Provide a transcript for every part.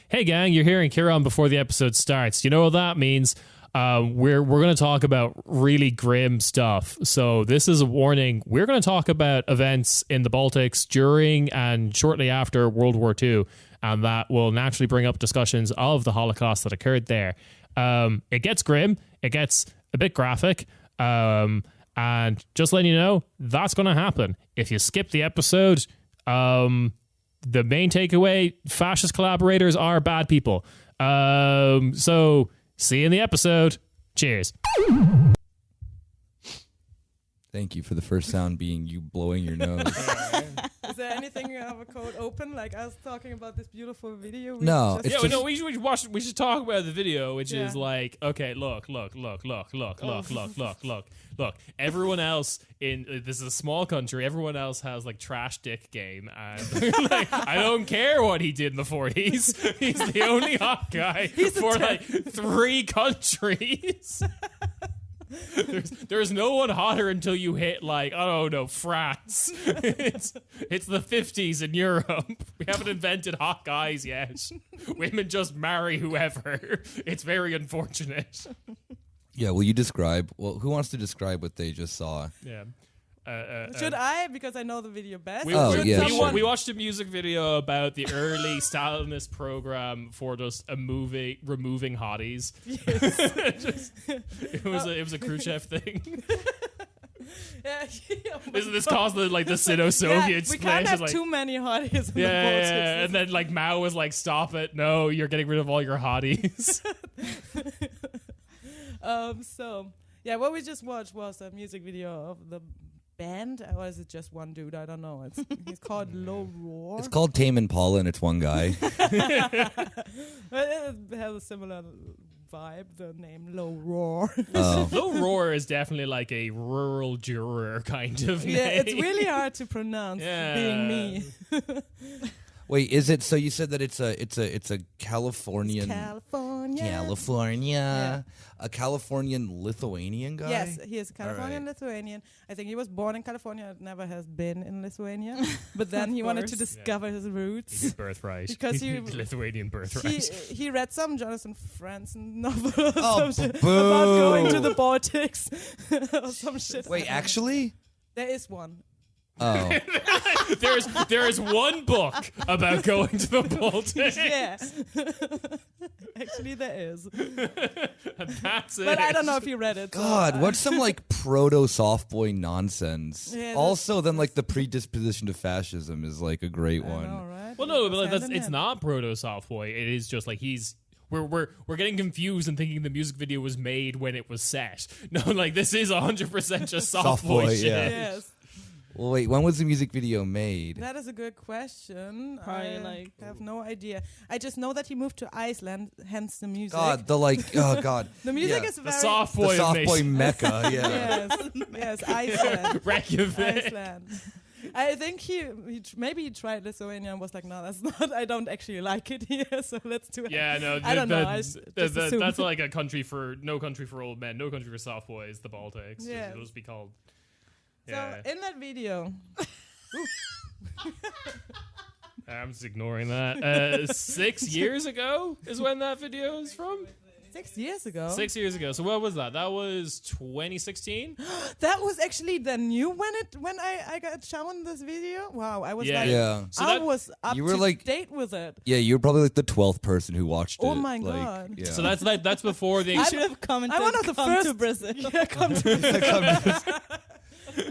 Hey gang, you're hearing Kieran before the episode starts. You know what that means? We're going to talk about really grim stuff. So this is a warning. We're going to talk about events in the Baltics during and shortly after World War II, and that will naturally bring up discussions of the Holocaust that occurred there. It gets grim. It gets a bit graphic. And just letting you know, that's going to happen. If you skip the episode, the main takeaway, fascist collaborators are bad people. So see you in the episode. Cheers. Thank you for the first sound being you blowing your nose. Is there anything you have a code open? Like I was talking about this beautiful video. No, just- it's just- No, we should watch. We should talk about the video, which is like, okay, look. Everyone else in this is a small country. Everyone else has like trash dick game, and like, I don't care what he did in the 40s. He's the only hot guy for like 3 countries. There's no one hotter until you hit like, I don't know, France. It's the 50s in Europe. We haven't invented hot guys yet. Women just marry whoever. It's very unfortunate. Yeah, will you describe? Well, who wants to describe what they just saw? Yeah. Should I? Because I know the video best. We watched a music video about the early Stalinist program for just removing hotties. Yes. It was a Khrushchev thing. Yeah, This caused the Sino-Soviet we split. can't have Like, too many hotties in the yeah, Baltics. and then like Mao was like, "Stop it! No, you're getting rid of all your hotties." What we just watched was a music video of the band, or is it just one dude? I don't know. He's called Low Roar. It's called Tame Impala, and it's one guy. It has a similar vibe, the name Low Roar. Oh. Low Roar is definitely like a rural juror kind of name. Yeah, it's really hard to pronounce. Yeah. Being me. Wait, is it? So you said that it's a Californian. California. A Californian Lithuanian guy. Yes, he is Californian All right. Lithuanian. I think he was born in California. Never has been in Lithuania, but then he wanted to discover his roots. His birthright. Because Lithuanian birthright. He read some Jonathan Franzen novel or Oh, some shit boo. about going to the Baltics or some shit. Wait, actually? There is one. Oh. There is one book about going to the Baltics. Yeah. Actually, there is. And that's it. But I don't know if you read it. God, what's some like proto soft boy nonsense? Yeah, Also, then like the predisposition to fascism is like a great I one. know, right? Well, no, It but goes like, hand in it's hand. not proto soft boy. It is just like we're getting confused and thinking the music video was made when it was set. No, like this is 100% just soft boy shit. yeah. Yes. Well, wait, when was the music video made? That is a good question. Probably I like- have no idea. I just know that he moved to Iceland, hence the music. God, oh God. The music Yeah. is The very... soft The boy of soft boy nation. mecca, yeah. Yes, Iceland. Reykjavik. Iceland. I think maybe he tried Lithuania and was like, no, that's not. I don't actually like it here, so let's do it. Yeah, no, I don't know. I just assumed. that's like a country for no country for old men, no country for soft boys. The Baltics. Yeah. It'll just be called. So Yeah, in that video, I'm just ignoring that. 6 years ago is when that video is from. 6 years ago, 6 years ago. So what was that? That was 2016. that was actually the new when I got shown this video. Wow, I was Yeah. like, Yeah. So I that- was up You were to like- date with it. Yeah, you're probably like the 12th person who watched it. Oh my like, God. Yeah. So that's before the. I should have commented. I'm one of the come first to Brazil. Yeah, come to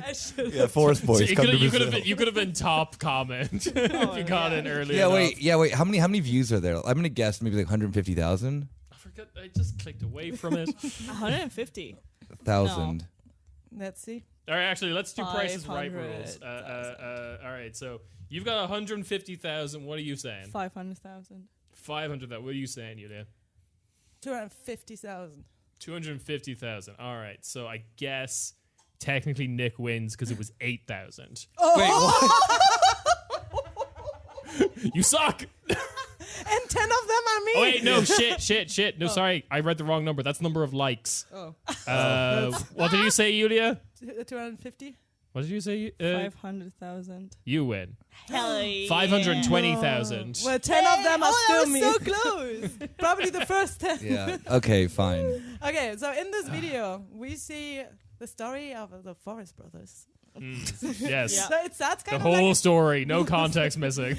I should. yeah, Forest Boys. So you come to could Brazil. have been top comment if you got in early. Yeah, enough. wait. How many views are there? I'm gonna guess maybe like 150,000. I forgot. I just clicked away from it. 150. 1,000. Let's see. All right, actually, let's do Prices Right rules. 500,000. All right, so you've got 150,000. What are you saying? 500,000. 500,000. What are you saying, Yulia? 250,000. 250,000. All right, so I guess technically Nick wins because it was 8,000. Wait, what? You suck. And 10 of them are me. Oh wait, no, shit. No, sorry, I read the wrong number. That's the number of likes. Oh. What did you say, Yulia? 250? What did you say? 500,000. You win. Hell yeah. 520,000. Well, 10 of them are still me. so close. Probably the first 10. Yeah. Okay, fine. Okay, so in this video, we see the story of the Forest Brothers. Yes. Yeah. So it starts The kind of whole like story, no context missing.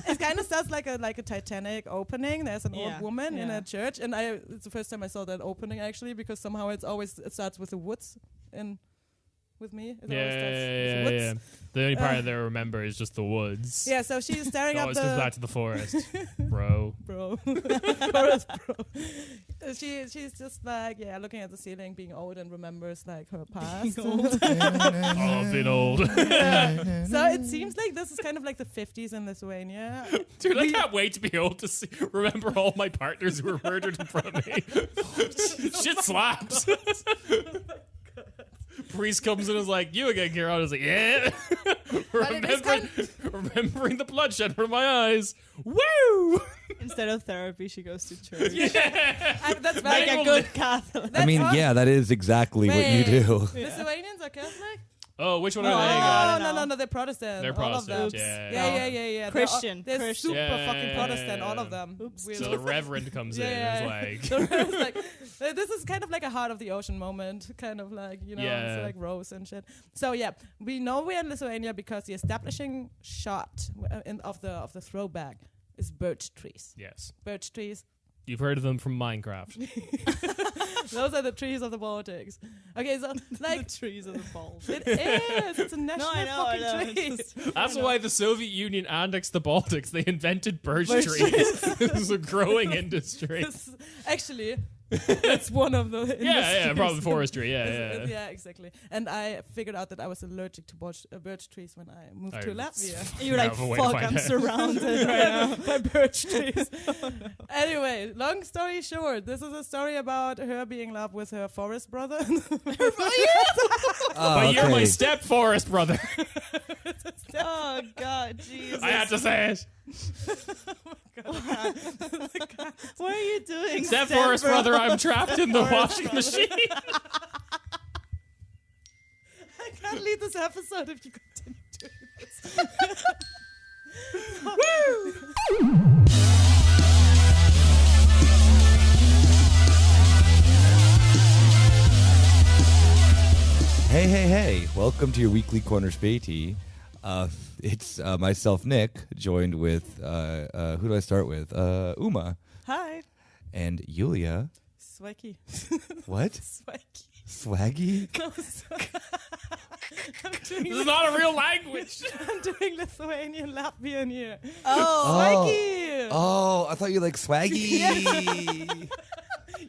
it kind of starts like a Titanic opening. There's an old Yeah, woman in yeah. a church, and it's the first time I saw that opening actually, because somehow it starts with the woods in. With me, it always starts with the woods. Yeah. The only part that I remember is just the woods. Yeah, so she's staring It up always the comes back to the forest, bro. forest bro. She's just like looking at the ceiling, being old, and remembers like her past. Oh, I've been old. Yeah. So it seems like this is kind of like the 50s in Lithuania. Dude, I can't wait to be old to remember all my partners who were murdered in front of me. Shit slaps. Priest comes in and is like, you again, Kieran. I was like, yeah. Remembering the bloodshed from my eyes. Woo! Instead of therapy, she goes to church. That's Like very a good Catholic. I mean, yeah, that is exactly what you do. Lithuanians are Catholic? Oh, which one are they? No, they're Protestant. They're All of them. Protestant, Yeah. Christian. They're Christian. super fucking Protestant, all of them. Oops. Weird. So the Reverend comes in and is like, So it's like, this is kind of like a heart of the ocean moment, kind of like, Yeah. it's like Rose and shit. So yeah, we know we're in Lithuania because the establishing shot of the throwback is birch trees. yes. Birch trees. You've heard of them from Minecraft. Those are the trees of the Baltics. Okay, so like the trees of the balls. it is. It's a national I know. fucking tree. It's just- That's why the Soviet Union annexed the Baltics. They invented birch trees. It was a growing industry. Actually, that's one of the Yeah, probably industries. forestry. Yeah. Yeah, exactly. And I figured out that I was allergic to birch trees when I moved to Latvia. You're like, Have a way to fuck, find I'm out. Right surrounded right now. by birch trees. Anyway, long story short, this is a story about her being in love with her forest brother. But you're my step forest brother. Oh, God, Jesus. I had to say it. What are you doing? Step forest brother, I'm trapped in the washing machine. I can't leave this episode if you continue doing this. Hey. Welcome to your weekly corner Späti. It's myself, Nick, joined with, who do I start with? Uma Hi. and Yulia. Swaggy. What? Swaggy. Swaggy? No, I'm doing This is not a real language. I'm doing Lithuanian Latvian here. Oh. Swaggy. Oh, I thought you like swaggy.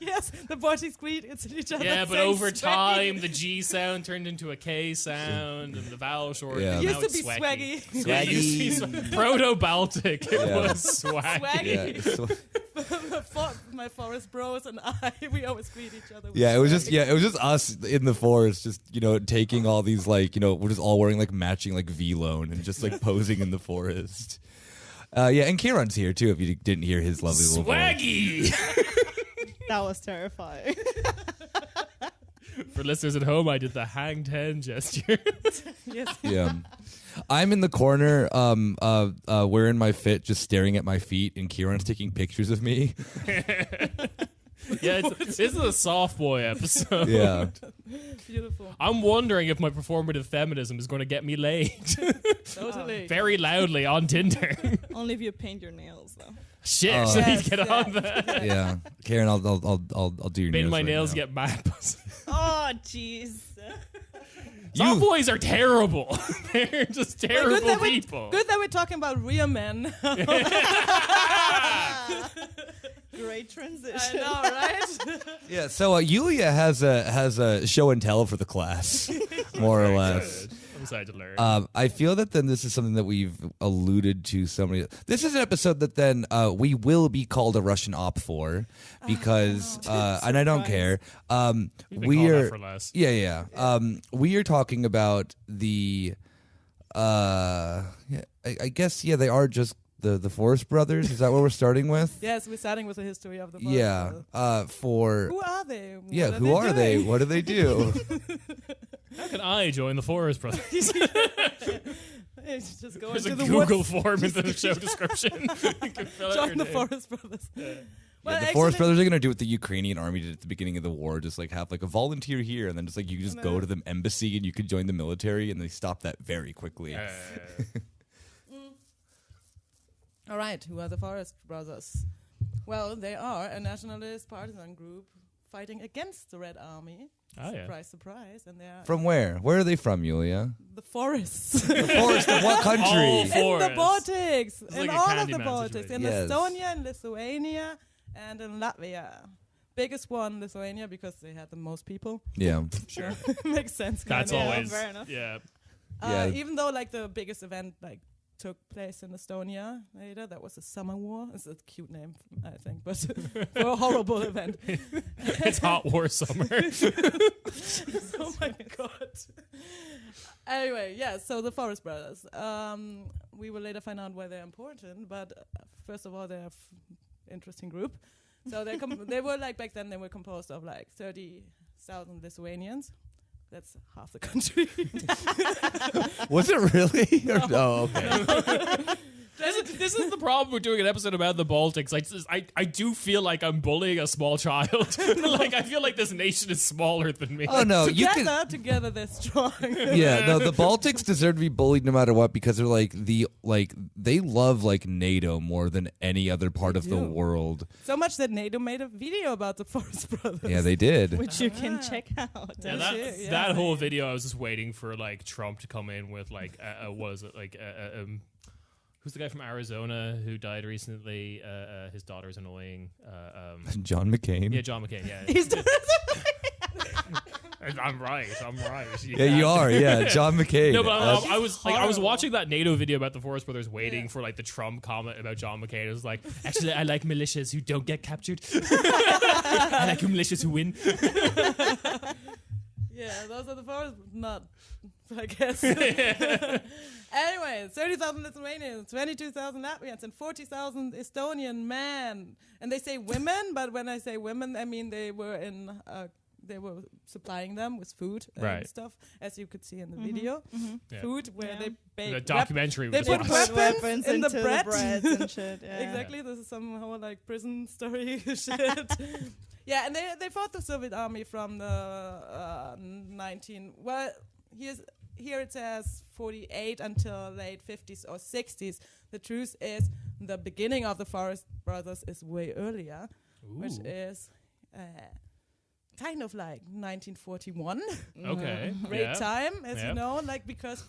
Yes, the Baltics greet each other. Yeah, but saying over swaggy. time, the G sound turned into a K sound, and the vowel shortened. Yeah. and It now used to it's be swaggy. swaggy. Yeah, it used to be Proto-Baltic. It Yeah. was swaggy. Yeah, My forest bros and we always greet each other. With yeah, it was swaggy. just us in the forest, just taking all these we're just all wearing like matching like V-lone and just like posing in the forest. Yeah, and Kieran's here too. If you didn't hear his lovely little voice. Swaggy! That was terrifying. For listeners at home, I did the hanged hen gesture. Yes. Yeah. I'm in the corner, wearing my fit, just staring at my feet, and Kieran's taking pictures of me. Yeah, this is a soft boy episode. Yeah. Beautiful. I'm wondering if my performative feminism is going to get me laid Totally. very loudly on Tinder. Only if you paint your nails, though. Shit, Oh. so I need Yes, to get yeah. on that. Yeah. Kieran, I'll do your Made nails. my right nails now. get mad. Oh, jeez. Soft boys are terrible. They're just terrible people. Good that we're talking about real men. Great I transition. know, right? Yeah, so Yulia has a show and tell for the class, more or less. Good. I'm excited to learn. I feel that then this is something that we've alluded to so many. This is an episode that then we will be called a Russian op for because, and I don't care. You've been called that for less. Yeah. We are talking about the. I guess they are just the Forest Brothers. Is that what we're starting with? Yes, we're starting with the history of the Forest Yeah. Brothers. For Who are they? who are they? What do they do? How can I join the Forest Brothers? Just go There's into a the Google woods. form in the show description. You can fill out Join your the name. Forest Brothers. Well, the Forest Brothers are gonna do what the Ukrainian army did at the beginning of the war, just like have like a volunteer here, and then just like you just go to the embassy and you could join the military, and they stopped that very quickly. All right, who are the Forest Brothers? Well, they are a nationalist partisan group fighting against the Red Army. Oh, yeah. Surprise, surprise. And they are From where? Where are they from, Yulia? the forests. The forest of what country? Oh, In the Forest. Baltics. It's In like a all of the Candyman Baltics. situation. In Yes. Estonia, in Lithuania, and in Latvia. Biggest one, Lithuania, because they had the most people. Yeah. Sure. Makes sense. That's kinda. always fair enough. yeah. Yeah. Even though like the biggest event like took place in Estonia later, that was a summer war. It's a cute name, I think, but for a horrible event. It's hot war summer. Oh my god. Anyway, yeah. So the Forest Brothers. We will later find out why they're important, but first of all, they're interesting group. So they were like back then. They were composed of like 30,000 Lithuanians. That's half the country. Was it really? Oh, okay. This is the problem with doing an episode about the Baltics. I do feel like I'm bullying a small child. Like I feel like this nation is smaller than me. Oh no, you can. Together they're strong. Yeah, no, the Baltics deserve to be bullied no matter what because they're they love like NATO more than any other part of the do. world. So much that NATO made a video about the Forest Brothers. Yeah, they did. Which you can check out. Yeah, Yeah. that whole video, I was just waiting for like Trump to come in with like, what is it like? Who's the guy from Arizona who died recently? His daughter's annoying. John McCain. Yeah, John McCain. Yeah, I'm right. Yeah, you are. Yeah, John McCain. No, but That's- I was watching that NATO video about the Forest Brothers, waiting for like the Trump comment about John McCain. It was like, actually, I like militias who don't get captured. I like militias who win. Yeah, those are the Forest not, I guess. Anyway, 30,000 Lithuanians, 22,000 Latvians, and 40,000 Estonian men. And they say women, but when I say women, I mean they were supplying them with food and Right. stuff, as you could see in the video. Yeah. Food where Yeah. they bake. The documentary They was put awesome. weapons in the into bread. breads and shit. Yeah. Exactly, this is somehow like prison story shit. Yeah, and they fought the Soviet army from the 19. Well, here it says 48 until late 50s or 60s. The truth is, the beginning of the Forest Brothers is way earlier, which is kind of like 1941. Okay. Great yeah. time, as Yeah. you know, like because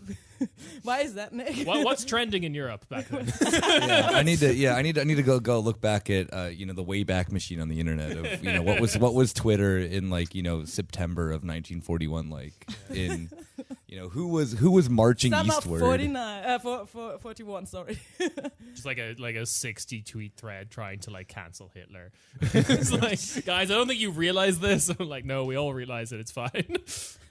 why is that, Nick? What's trending in Europe back then? yeah, I need to go look back at the Wayback Machine on the internet of what was Twitter in like September of 1941 like in who was marching Summer eastward. 41, sorry. Just like a 60 tweet thread trying to like cancel Hitler. It's like, guys, I don't think you realize this. I'm like, no, we all realize it. It's fine.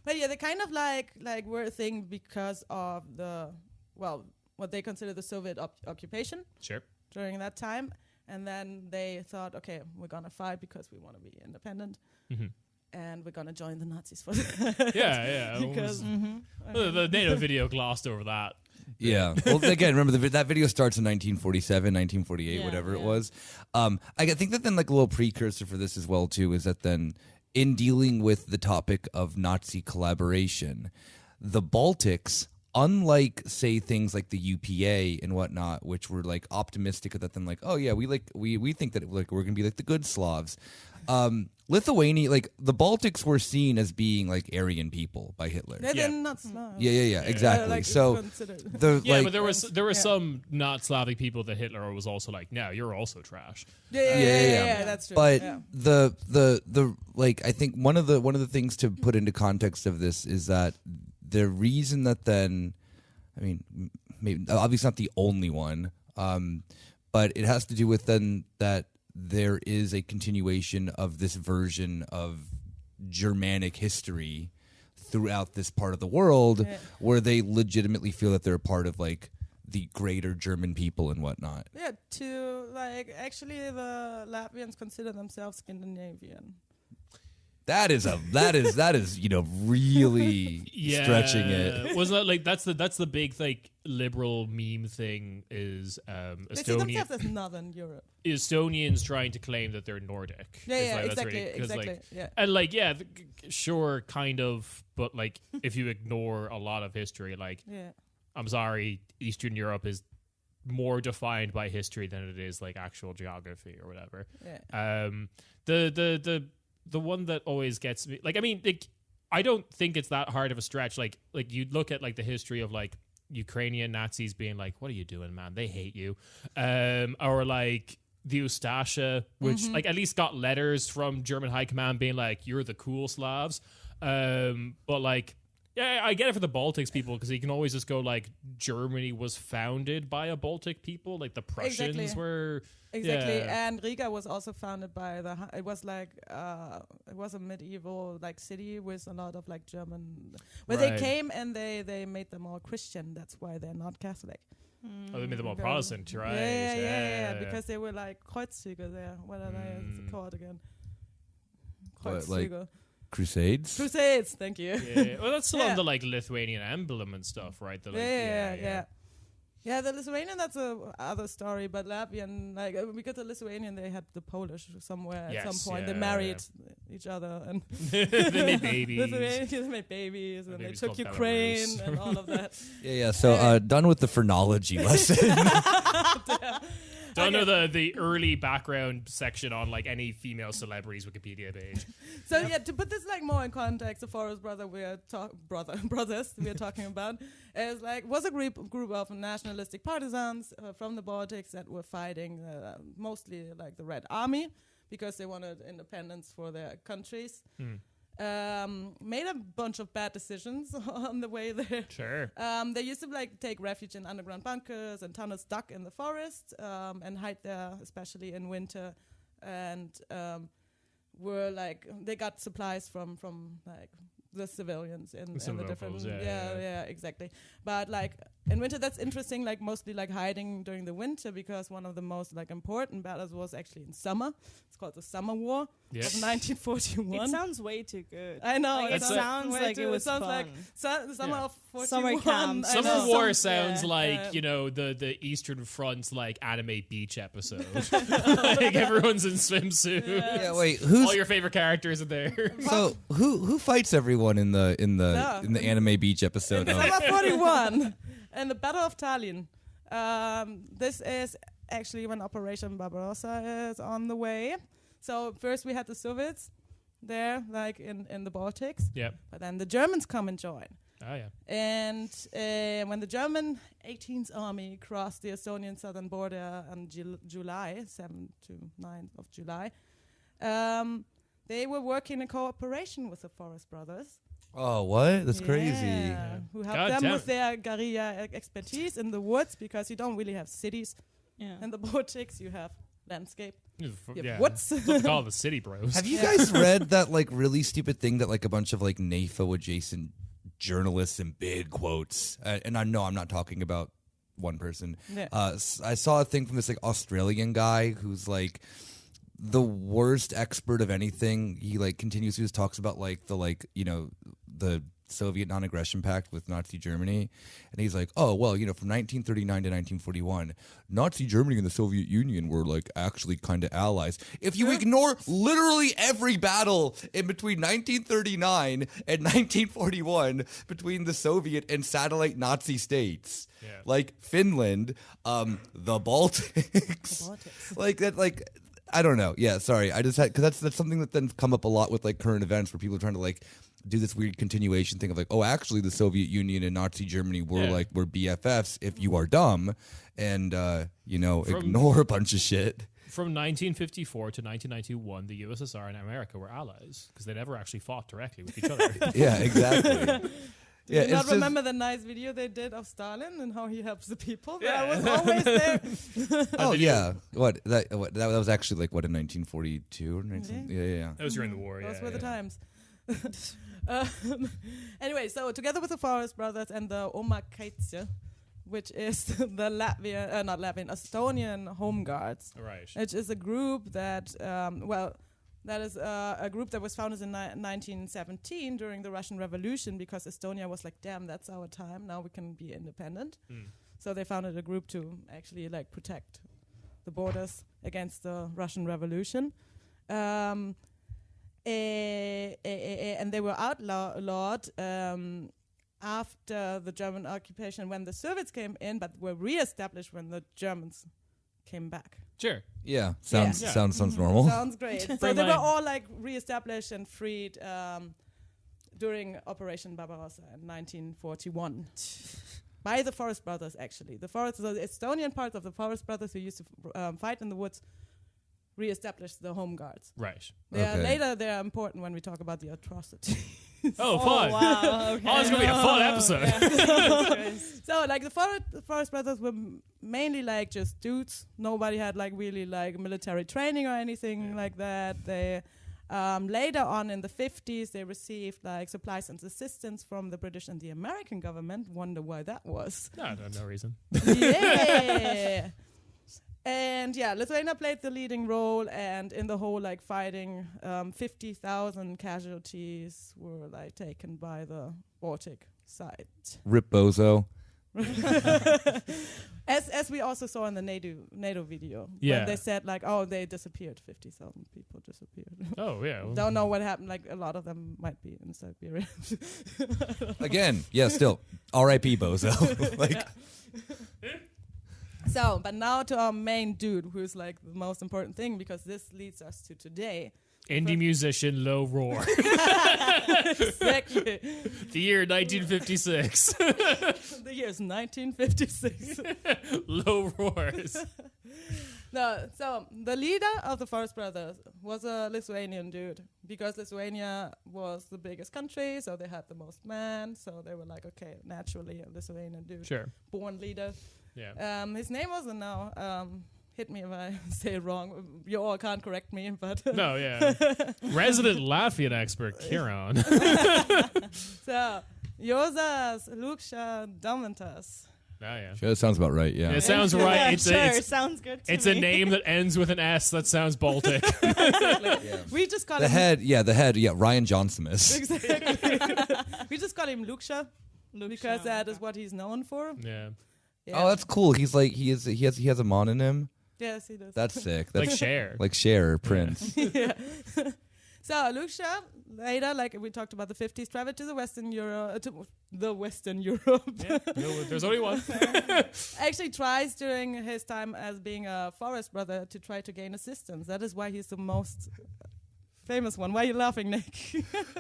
But yeah, they kind of like were a thing because of what they consider the Soviet occupation Sure. during that time. And then they thought, okay, we're going to fight because we want to be independent. Mm-hmm. And we're going to join the Nazis for that. Yeah. Because The NATO video glossed over that. Yeah. Well, again, remember that video starts in 1947, 1948, Yeah, whatever it yeah. was. I think that then like a little precursor for this as well too is that then in dealing with the topic of Nazi collaboration, the Baltics, unlike say things like the UPA and whatnot, which were like optimistic that then like, oh yeah, we think that like we're gonna be like the good Slavs. Lithuania, like the Baltics were seen as being like Aryan people by Hitler. they're Yeah. not Slavs. Yeah, exactly. Like, So considered. the Yeah, like, but there were Yeah. some not Slavic people that Hitler was also like, no, you're also trash. Yeah, that's true. But yeah. the like I think one of the things to put into context of this is that the reason that then, I mean, maybe obviously not the only one, but it has to do with then that there is a continuation of this version of Germanic history throughout this part of the world where they legitimately feel that they're a part of like the greater German people and whatnot. Yeah, to like actually the Latvians consider themselves Scandinavian. That is really stretching it. Wasn't that like that's the big like liberal meme thing is They see themselves as Northern Europe. Estonians trying to claim that they're Nordic. Yeah, It's like, exactly, that's really- 'cause, exactly. like, Yeah. and like sure, kind of, but like if you ignore a lot of history, like Yeah. I'm sorry, Eastern Europe is more defined by history than it is like actual geography or whatever. Yeah. The one that always gets me, like, I mean, like, I don't think it's that hard of a stretch. Like you look at like the history of like Ukrainian Nazis being like, "What are you doing, man? They hate you," or like the Ustasha, which like at least got letters from German high command being like, "You're the cool Slavs," but like. Yeah, I get it for the Baltics people because you can always just go like Germany was founded by a Baltic people, like the Prussians Exactly. were. Exactly, Yeah. and Riga was also founded by it was like it was a medieval like city with a lot of like German. Where they Right. came and they made them all Christian. That's why they're not Catholic. Oh, they made them all Because- Protestant, right? Yeah. Because they were like Kreuzzüge there. What are they called again? What, like- Kreuzzüge. Crusades? Crusades. Thank you. Yeah, well, that's still Yeah. on the like Lithuanian emblem and stuff, right? The, like, Yeah. Yeah, the Lithuanian, that's a other story, but Latvian, like, because the Lithuanian, they had the Polish somewhere at Yes, some point. yeah, They married each other, and they made babies. Lithuanians made babies, and they babies took called Ukraine Belarus. and all of that. Yeah. So done with the phrenology lesson. Don't know the early background section on like any female celebrities Wikipedia page. So yeah, to put this like more in context, the Forest brothers we are talking about is like was a group of nationalistic partisans from the Baltics that were fighting mostly like the Red Army because they wanted independence for their countries. Made a bunch of bad decisions on the way there. Sure. They used to like take refuge in underground bunkers and tunnels dug in the forest and hide there, especially in winter. And were like they got supplies from like the civilians in Some the locals, different yeah. Exactly. But like in winter, that's interesting. Like mostly like hiding during the winter because one of the most like important battles was actually in summer. It's called the Summer War Yes. of 1941. It sounds way too good. I know. Like, it sounds way like too- it was sounds fun. like the summer Yeah. of 41. Summer camp. I Summer know. War sounds yeah. like, you know, the Eastern Front's like anime beach episode. Like everyone's in swimsuits. Yeah, wait, All your favorite characters are there. so who fights everyone in the Yeah. anime beach episode? of- Summer 41 and the Battle of Tallinn. This is actually when Operation Barbarossa is on the way. So first we had the Soviets there, like in the Baltics. Yep. But then the Germans come and join. Oh yeah. And when the German 18th Army crossed the Estonian southern border on July, 7 to 9 of July, they were working in cooperation with the Forest brothers. Oh, what? That's crazy. Yeah, who helped God them damn with it. their guerrilla expertise in the woods because you don't really have cities Yeah. in the Baltics. You have landscape, you have Yeah. woods. That's what they call the city bros. Have you guys read that like really stupid thing that like a bunch of like NAFO adjacent journalists in big quotes, and I know I'm not talking about one person. Yeah. I saw a thing from this like Australian guy who's like the worst expert of anything. He like continuously just talks about like the like you know the Soviet non-aggression pact with Nazi Germany, and he's like, oh well, you know, from 1939 to 1941, Nazi Germany and the Soviet Union were like actually kind of allies. If you ignore literally every battle in between 1939 and 1941 between the Soviet and satellite Nazi states, like Finland, the Baltics, like that, like. I don't know. Yeah, sorry. I just had because that's something that then come up a lot with like current events where people are trying to like do this weird continuation thing of like, oh, actually, the Soviet Union and Nazi Germany were were BFFs. If you are dumb and you know ignore a bunch of shit. From 1954 to 1991, the USSR and America were allies because they never actually fought directly with each other. Yeah, exactly. Do you not remember the nice video they did of Stalin and how he helps the people? Yeah. That was always there. Oh yeah, that was actually like what in 1942 or 19 yeah. That was during the war. Those yeah, were the yeah. times. Anyway, so together with the Forest brothers and the Omakeitse, which is the Estonian Home Guards, Right. which is a group that, That is a group that was founded in 1917 during the Russian Revolution, because Estonia was like, damn, that's our time. Now we can be independent. So they founded a group to actually like protect the borders against the Russian Revolution. And they were outlawed after the German occupation when the Soviets came in, but were reestablished when the Germans came back. Sure. Yeah, sounds Yeah. sounds normal. Sounds great. So they were all like reestablished and freed during Operation Barbarossa in 1941 by the Forest Brothers. Actually, the Estonian part of the Forest Brothers who used to fight in the woods reestablished the home guards. Right. Later, they are important when we talk about the atrocity. Oh, fun. Wow. Okay. Oh, it's going to be a fun episode. So, like, the Forest Brothers were mainly, like, just dudes. Nobody had, like, really, like, military training or anything like that. They, later on in the 50s, they received, like, supplies and assistance from the British and the American government. Wonder why that was. No reason. Yeah. And yeah, Lithuania played the leading role, and in the whole like fighting, 50,000 casualties were like taken by the Baltic side. Rip Bozo. As we also saw in the NATO video, Yeah. when they said like, oh, they disappeared, 50,000 people disappeared. Oh, yeah. Well, Don't know what happened. Like a lot of them might be in Siberia. Again, yeah, still R.I.P. Bozo. Like, So, but now to our main dude, who's like the most important thing, because this leads us to today. Indie musician Low Roar. Exactly. The year 1956. The year is 1956. Low Roars. No, so the leader of the Forest Brothers was a Lithuanian dude, because Lithuania was the biggest country, so they had the most men. So they were like, okay, naturally a Lithuanian dude, Sure. born leader. Yeah. His name wasn't now. Hit me if I say it wrong. You all can't correct me, but No, yeah. Resident Latvian expert, Kieran. so Jozas Luksha Domantas. Oh, yeah. sure, that sounds about right. Yeah. It sounds right. Yeah, It's sure, sounds good to it's me. a name that ends with an S. That sounds Baltic. We just call The him head. Yeah, Ryan Johnsomus. exactly. We just call him Luksha because that is what he's known for. Yeah. Oh, that's cool. He's like he has a mon in him. Yes, he does. That's sick. Like That's Cher. like Cher, Prince. Yeah. So Luksha later, like we talked about the 50s, traveled to the Western Europe. Yeah. No, there's only one. Actually tries during his time as being a forest brother to try to gain assistance. That is why he's the most famous one. Why are you laughing, Nick?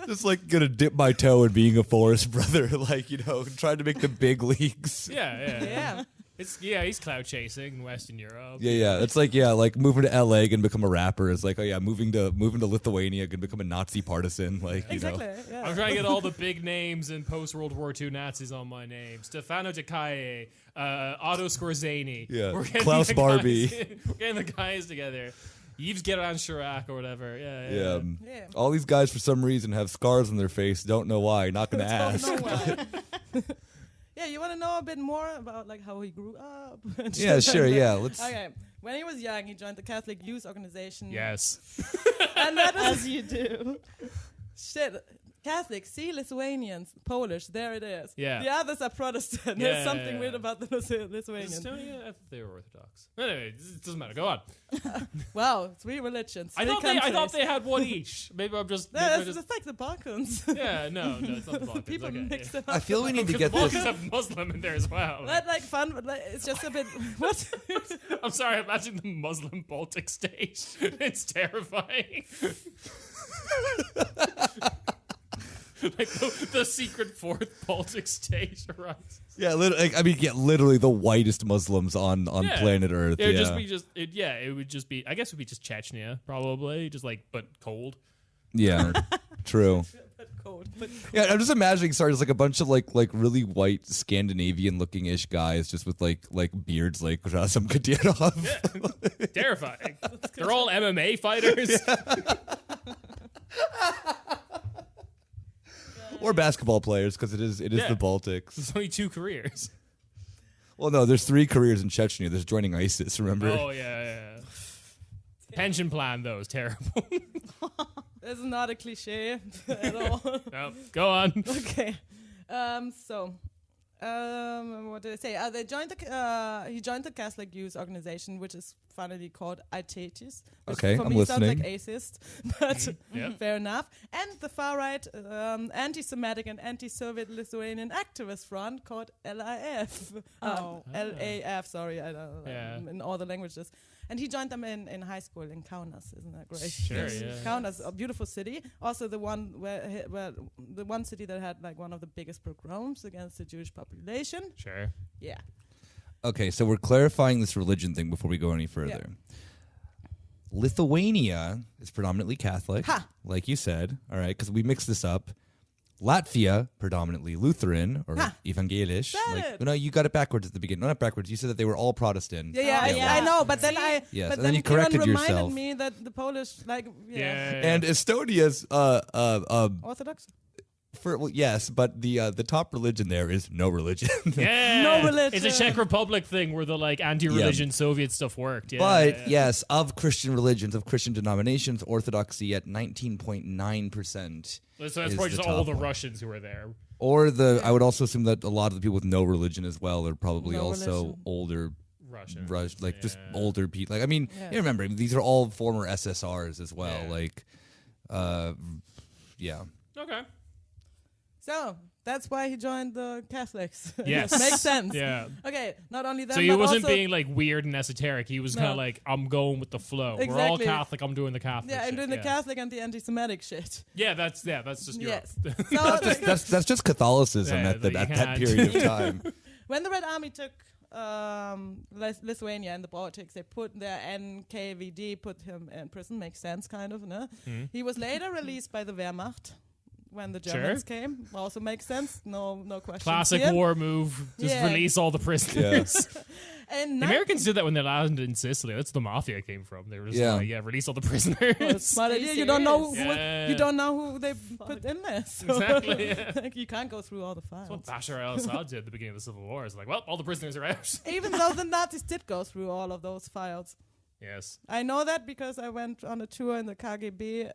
Just like gonna dip my toe in being a forest brother, like, you know, trying to make the big leagues. Yeah. Yeah. He's cloud chasing in Western Europe. Yeah. It's like, like moving to LA and become a rapper. It's like, oh yeah, moving to Lithuania and become a Nazi partisan. Like, Exactly. you know. Yeah. I'm trying to get all the big names in post-World War II Nazis on my name. Stefano Giacaie, Otto Skorzeny. Yeah. We're getting Klaus the Barbie. We're getting the guys together. Yves Guérin Chirac or whatever. Yeah. Yeah. All these guys for some reason have scars on their face. Don't know why. Not gonna ask. Don't know why. Yeah, you want to know a bit more about like how he grew up? and Yeah, shit sure. like that? Yeah, let's. Okay. When he was young, he joined the Catholic Youth Organization. Yes. And that is As you do. shit. Catholics, see Lithuanians, Polish, there it is. Yeah. The others are Protestant. Yeah, There's something yeah. weird about the Lithuanians. Estonia, I thought they were Orthodox. Anyway, it doesn't matter. Go on. Wow, 3 religions. I 3 thought they countries. had one each. Maybe I'm just. No, maybe I that's just just like the Balkans. yeah, no, it's not the Balkans. People okay, mix yeah. them up. I feel we need to The get Balkans this. have Muslim in there as well. That's like fun, but like, it's just a bit. What? I'm sorry, imagine the Muslim Baltic state. It's terrifying. Like the secret fourth Baltic state arises. Yeah, literally the whitest Muslims on Yeah. planet Earth. It would yeah. just be it would just be, I guess it would be just Chechnya, probably. Just like, but cold. Yeah, true. But cold. But Yeah, I'm just imagining. Sorry, it's like a bunch of like really white Scandinavian-looking ish guys, just with like beards, like some Kadyrov. Terrifying. They're all MMA fighters. Or basketball players, because it is Yeah. the Baltics. There's only 2 careers. Well, no, there's 3 careers in Chechnya. There's joining ISIS. Remember? Oh, yeah. Pension plan, though, is terrible. This is not a cliche at all. No, go on. Okay. What did I say? They joined he joined the Catholic Youth Organization, which is funnily called intoduces. Okay, for I'm me sounds like listening. atheist, but Yep. fair enough. And the far right anti-Semitic and anti-Soviet Lithuanian activist front called LIF. LAF. Sorry, I don't know, Yeah. in all the languages. And he joined them in high school in Kaunas. Isn't that great? Sure, yeah. Kaunas, a beautiful city. Also, the one where the one city that had like one of the biggest pogroms against the Jewish population. Sure. Yeah. Okay, so we're clarifying this religion thing before we go any further. Lithuania is predominantly Catholic, Ha! like you said, all right, because we mixed this up. Latvia, predominantly Lutheran or Ha! evangelisch. Said Like, it. no, you got it backwards at the beginning. No, not backwards. You said that they were all Protestant. I know, but then I Yes, but and then you corrected Kieran yourself. reminded me that the Polish Yeah. And Estonia's Orthodox. yes, but the top religion there is no religion. Yeah. No religion. It's a Czech Republic thing where the like anti-religion Soviet stuff worked. Yeah. But yes, of Christian religions, of Christian denominations, Orthodoxy at 19.9%. So that's is probably the just all top the one. Russians who were there. Or I would also assume that a lot of the people with no religion as well are probably No also religion. older, Russian. just Yeah. older people. Like, I mean, Yeah. you remember, these are all former SSRs as well. Yeah. Like, yeah. Okay. So that's why he joined the Catholics. Yes. Makes sense. Yeah. Okay, not only that, So he but wasn't also, being like weird and esoteric. He was kind No. of like, I'm going with the flow. We're all Exactly. Catholic. I'm doing the Catholic. yeah, I'm shit. doing the Catholic and the anti-Semitic shit. Yeah, that's just Europe. Yes. So That's just Catholicism Yeah, at like, you that can't- period of time. when the Red Army took Lithuania and the Baltics, they put their NKVD, put him in prison. Makes sense, kind of, no? He was later released by the Wehrmacht when the Sure. Germans came. Also makes sense. No questions. Classic here. war move. Just Yeah. release all the prisoners. And The Americans did that when they landed in Sicily. That's the mafia came from. They were just Yeah. like, release all the prisoners. smart Are you idea. You don't know serious? who Yeah. you don't know who they put in there. So Exactly, yeah. like, you can't go through all the That's files. what Bashar al-Assad did at the beginning of the Civil War. It's like, well, all the prisoners are out. Even though the Nazis did go through all of those files. Yes. I know that because I went on a tour in the KGB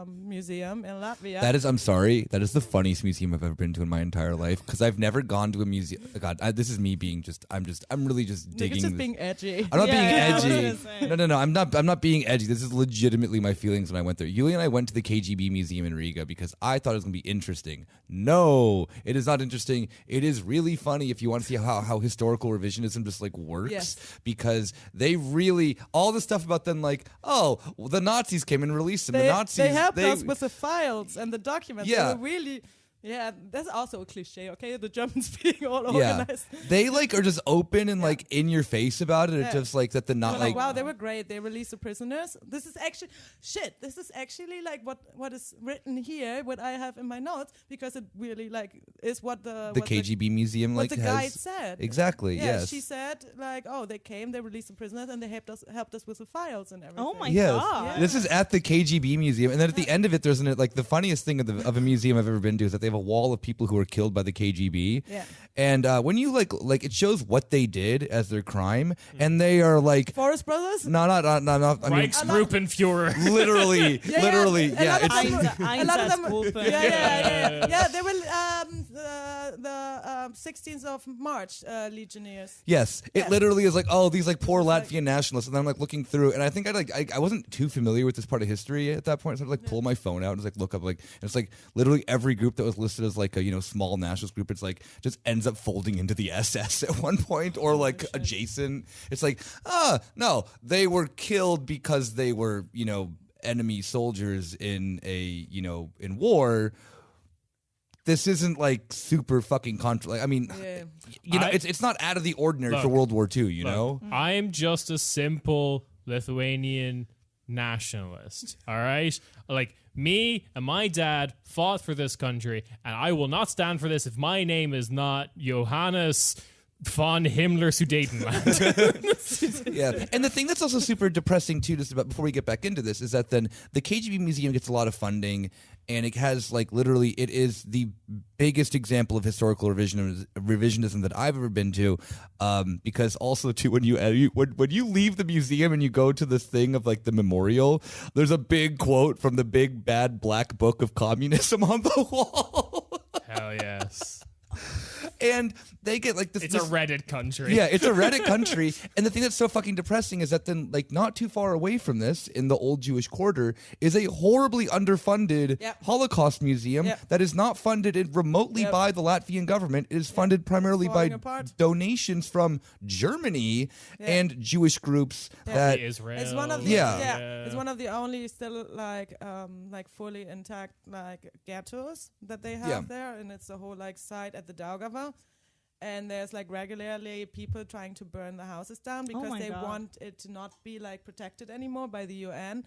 museum in Latvia. I'm sorry, that is the funniest museum I've ever been to in my entire life because I've never gone to a museum. God, this is me being I'm really just Nick digging. is just this. being edgy. I'm not Yeah, I was being gonna edgy. say. No, I'm not being edgy. This is legitimately my feelings when I went there. Yuli and I went to the KGB museum in Riga because I thought it was going to be interesting. No, it is not interesting. It is really funny if you want to see how historical revisionism just like works Yes. because they really all the stuff about them like, oh, well, the Nazis came and released them. They, The Nazis they helped us with the files and the documents. Yeah. They were really. Yeah, that's also a cliche, okay? The Germans being all yeah, organized. they like are just open and like in your face about it. It's Yeah. just like that the We're not like, wow, they were great. They released the prisoners. This is actually This is actually like what is written here, what I have in my notes, because it really like is what the KGB museum what like the has guide said. exactly. Yeah, yes, she said like, oh, they came, they released the prisoners, and they helped us with the files and everything. Oh my Yes. god. This is at the KGB museum, and then at the end of it, there's like the funniest thing of a museum I've ever been to is that they have a wall of people who were killed by the KGB. Yeah. And when you like it shows what they did as their crime, and they are like, Forest Brothers. no, not. I mean, Reichsgruppenführer. literally, Yeah, literally, a yeah. lot of It's, people- a lot of them. Einsatzgruppe. Yeah. They were the 16th of March legionnaires. yes, it Yeah. literally is like, oh, these like poor Latvian nationalists, and then I'm like looking through, and I think I wasn't too familiar with this part of history at that point, so I like pull my phone out and just like look up like, and it's like literally every group that was listed as like a small nationalist group, it's like just ends up folding into the SS at one point or like adjacent. It's like, no, they were killed because they were enemy soldiers in in war. This isn't like super fucking I mean, Yeah. it's not out of the ordinary for Look, World War II, you know? I'm just a simple Lithuanian nationalist. All right? Like, me and my dad fought for this country, and I will not stand for this if my name is not Johannes von Himmler Sudetenland. Yeah, and the thing that's also super depressing too, just about before we get back into this, is that then the KGB museum gets a lot of funding, and it has like literally, it is the biggest example of historical revisionism that I've ever been to, because also too when you leave the museum and you go to this thing of like the memorial, there's a big quote from the big bad black book of communism on the wall. Hell yes. And they get like this. It's a Reddit country. Yeah, it's a Reddit country. And the thing that's so fucking depressing is that then, like, not too far away from this, in the old Jewish quarter, is a horribly underfunded Holocaust museum that is not funded remotely by the Latvian government. It is funded primarily by donations from Germany and Jewish groups that Israel. It's one of the it's one of the only still like fully intact like ghettos that they have there, and it's the whole like site at the Daugava. And there's like regularly people trying to burn the houses down because they want it to not be like protected anymore by the UN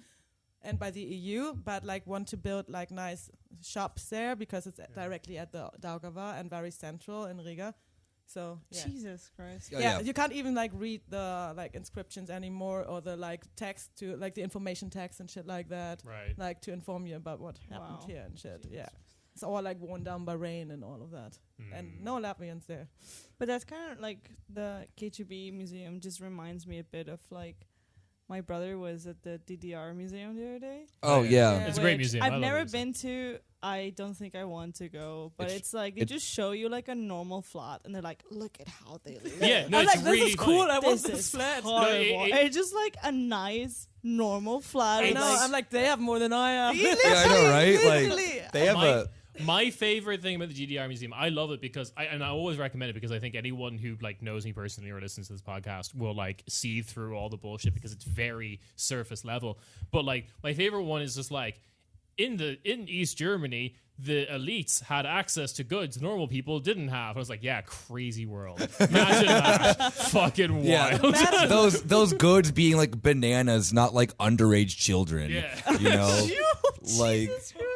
and by the EU, but like want to build like nice shops there because it's directly at the Daugava and very central in Riga. So Jesus Christ. You can't even like read the like inscriptions anymore or the like text to like the information text and shit like that. Right. Like to inform you about what happened here and shit. Jesus. Yeah. It's all like worn down by rain and all of that. And no Latvians there. But that's kind of like the KGB museum just reminds me a bit of like my brother was at the DDR museum the other day. Oh, yeah. It's a great museum. I've never been to. I don't think I want to go. But it's like they just show you like a normal flat and they're like, look at how they live. Yeah, no, I'm it's like, really this is cool. funny. I want this flat. Horrible. It's just like a nice normal flat. I know. I'm like, they have more than I have. Yeah, I know, right? Like, they have my favorite thing about the GDR museum, I love it because I always recommend it because I think anyone who like knows me personally or listens to this podcast will like see through all the bullshit because it's very surface level. But like my favorite one is just like in East Germany, the elites had access to goods normal people didn't have. I was like, yeah, crazy world. Imagine that. Fucking wild. Yeah. those goods being like bananas, not like underage children. Yeah. You know? Like Jesus Christ.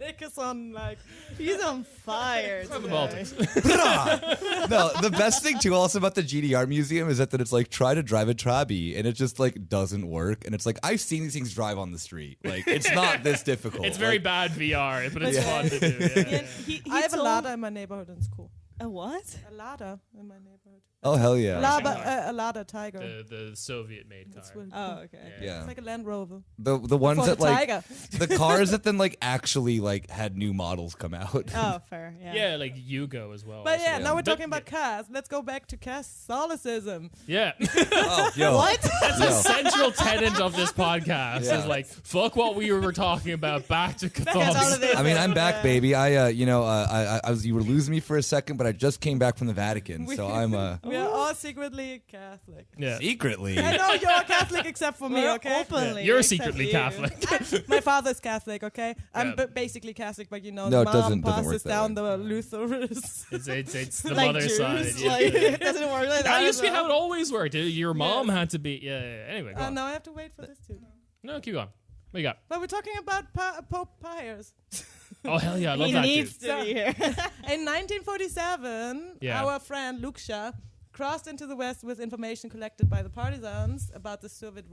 Nick is on like He's on fire. From the today. Baltics. No, the best thing too also about the GDR museum is that it's like try to drive a Trabi and it just like doesn't work. And it's like I've seen these things drive on the street. Like it's not this difficult. It's very like, bad VR, but it's fun to do. Yeah. He I have a told- Lada in my neighborhood and it's cool. A what? A Lada in my neighborhood. oh hell yeah. A Lada Tiger. The Soviet-made car. It's really Oh, cool. okay. Yeah. It's like a Land Rover. The ones For that the like Tiger. the cars that then like actually like had new models come out. Oh, fair. Yeah. Yeah, like Yugo as well. But also. yeah, now we're But- talking about cars. Let's go back to Catholicism. Yeah. Oh, yo. What? That's a central tenet of this podcast. Yeah. Is like, fuck what we were talking about, back to out of Catholicism. this. I mean, I'm back, baby. I was you were losing me for a second, but I just came back from the Vatican, so I'm We are all secretly Catholic. Yeah. secretly. I know you're a Catholic except for me, We're okay? openly. You're except secretly you. Catholic. My father's Catholic, okay? I'm Yeah. basically Catholic, but you know, No, it mom doesn't work passes that down way. the Lutherans. It's the Like mother Jews, side. Yeah. like, it doesn't work like that. That used to be as how it well. always worked. Your mom had to be. Yeah. Anyway, go on. Now I have to wait for this too. No, keep going. What you got? But we're talking about Pope Pius. Oh hell yeah, I love He that needs dude. to be here. In 1947, Yeah. our friend Luksha crossed into the West with information collected by the partisans about the Soviet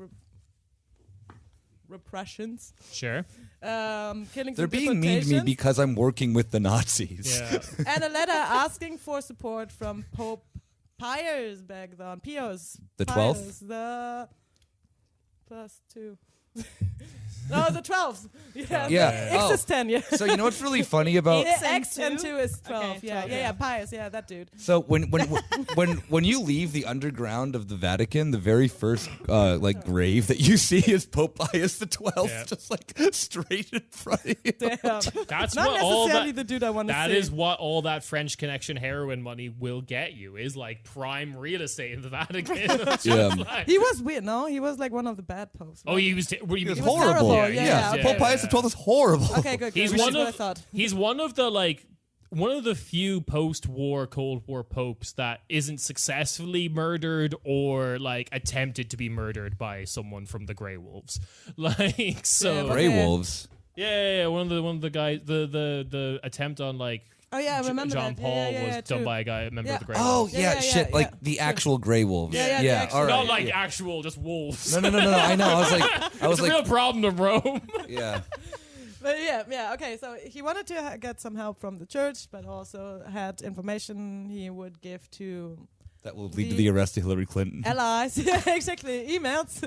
repressions, Sure. killings They're and being mean to me deportations, because I'm working with the Nazis. Yeah. and a letter asking for support from Pope Pius back then. Pius. The Pius, 12th? The +2. No, the 12th. Yeah. Yeah. The X Oh. is 10, yeah. So you know what's really funny about The X and X and 2 is 12. Okay, yeah, 12, yeah. Pius, yeah, that dude. so when you leave the underground of the Vatican, the very first like grave that you see is Pope Pius the 12th, Yeah. just like straight in front of you. Damn. That's Not what all necessarily that. the dude I want to see. That is what all that French Connection heroin money will get you. Is like prime real estate in the Vatican. It's Yeah. just like- He was weird, no? He was like one of the bad popes. oh, he was. What do you He was mean? horrible. terrible. Yeah, Pope Pius the 12th is horrible. Okay, good. He's good. one That's what I of thought. he's one of the few post-war Cold War popes that isn't successfully murdered or like attempted to be murdered by someone from the Grey Wolves. Like so, Yeah, Grey Okay. Wolves. yeah. One of the guys, the attempt on like Oh yeah, I remember John that. Paul yeah, was done true. by a guy, a member of the Grey Oh Wolves. yeah, shit! yeah. Like the actual Grey Wolves. Yeah, the actual- all right. Not like yeah. actual, just wolves. No. I know. I was It's a like, real problem in Rome. yeah. But yeah, okay. So he wanted to get some help from the church, but also had information he would give to That will lead to the arrest of Hillary Clinton. allies. Yeah, exactly. Emails.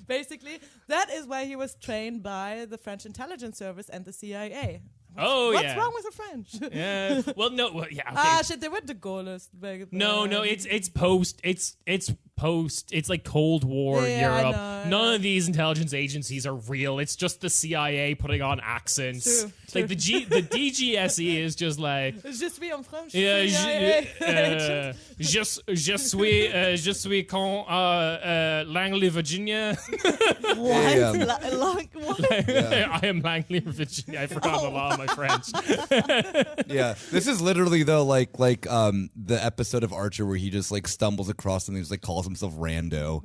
Basically, that is why he was trained by the French intelligence service and the CIA. What's wrong with the French? Yeah. Well, no. Well, yeah. Okay. Shit, they were the Gaulers. No. It's post. It's post. It's like Cold War Yeah, Europe. I know. None of these intelligence agencies are real. It's just the CIA putting on accents. True, Like the DGSE is just like. It's just me en French. Yeah, CIA. je suis con Langley, Virginia. What? Yeah. What? I am Langley, Virginia. I forgot a lot of my French. Yeah, this is literally though like the episode of Archer where he just like stumbles across and he just like calls himself Rando.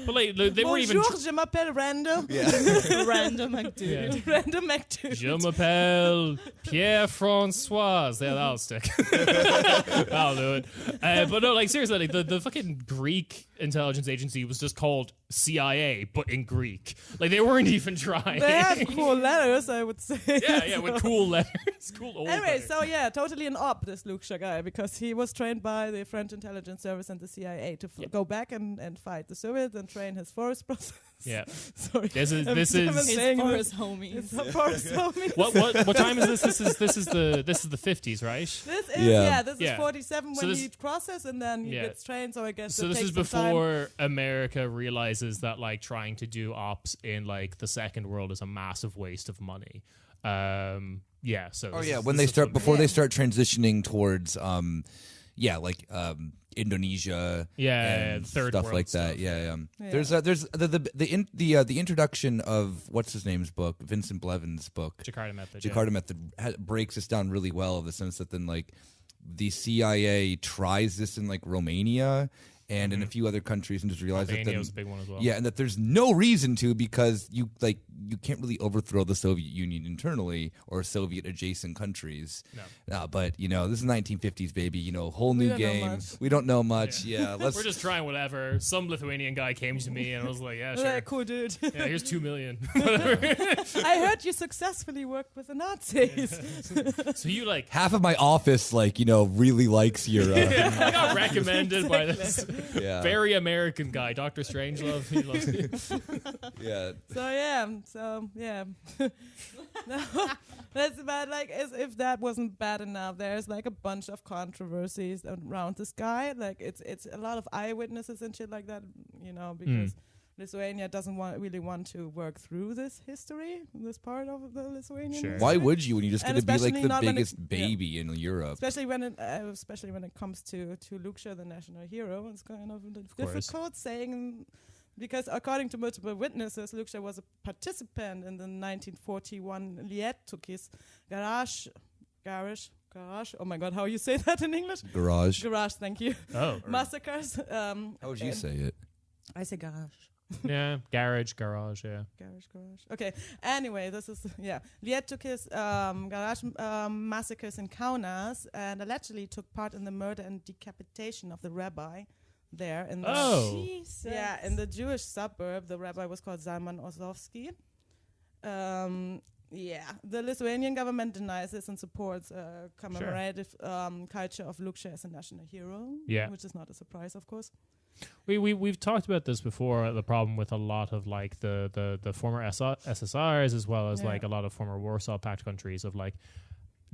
But like they weren't even. Bonjour, je m'appelle Rando. Random dude. Yeah. Rando McDude. Je m'appelle Pierre Francois. Yeah, that'll stick. That'll do it. But no, like seriously, like the fucking Greek intelligence agency was just called CIA, but in Greek. Like they weren't even trying. They had cool letters, I would say. Yeah, with cool letters, cool old. Anyway, letters. so yeah, totally an op, this Lucia guy, because he was trained by the French intelligence service and the CIA to go back and fight the Soviets and train his forest brothers. Yeah. Sorry. This is It's saying for it. his homies. His forest homies. what time is this? This is the 50s, right? This is Yeah. this Yeah. is 47 So when this- he crosses and then he Yeah. gets trained. So I guess So it this takes is some time. before America realizes that like trying to do ops in like the second world is a massive waste of money. Yeah. So Oh this yeah, is- when this they is start what- before they start transitioning towards Indonesia, Yeah, and third stuff world like that. stuff, Yeah. Yeah. There's the introduction of what's his name's book, Vincent Blevin's book, Jakarta Method. Jakarta Method, breaks this down really well in the sense that then like the CIA tries this in like Romania and in a few other countries and just realize that Albania then, was a big one as well. yeah, and that there's no reason to because you can't really overthrow the Soviet Union internally or Soviet adjacent countries. No. But this is 1950s, baby. Whole new don't know game. much. We don't know much. Yeah, let's. We're just trying whatever. Some Lithuanian guy came to me and I was like, yeah, Yeah, sure. cool dude. Yeah, here's 2 million. I heard you successfully worked with the Nazis. So you like Half of my office, really likes your. I got recommended by this Yeah. very American guy, Dr. Strangelove. He loves you. Yeah. So yeah. No, that's about like as if that wasn't bad enough. There's like a bunch of controversies around this guy. Like it's a lot of eyewitnesses and shit like that. Because Lithuania doesn't really want to work through this history, this part of the Lithuanian. Sure. history. Why would you when you're just And going to be like especially the not when it- biggest baby in Europe? Especially when it comes to Lucia, the national hero, it's kind of course. difficult saying, because according to multiple witnesses, Lucia was a participant in the 1941 Lietukis garage. Oh my God, how you say that in English? Garage. Garage, thank you. Oh. Massacres. How would you say it? I say garage. Yeah, garage, yeah. Garage. Okay. Anyway, this is Lietukis garage massacres in Kaunas, and allegedly took part in the murder and decapitation of the rabbi there in the Jesus. in the Jewish suburb. The rabbi was called Zalman Orzowski. The Lithuanian government denies this and supports commemorative culture of Lucia as a national hero. Yeah. Which is not a surprise, of course. We've talked about this before. The problem with a lot of like the former SSRs as well as like a lot of former Warsaw Pact countries of like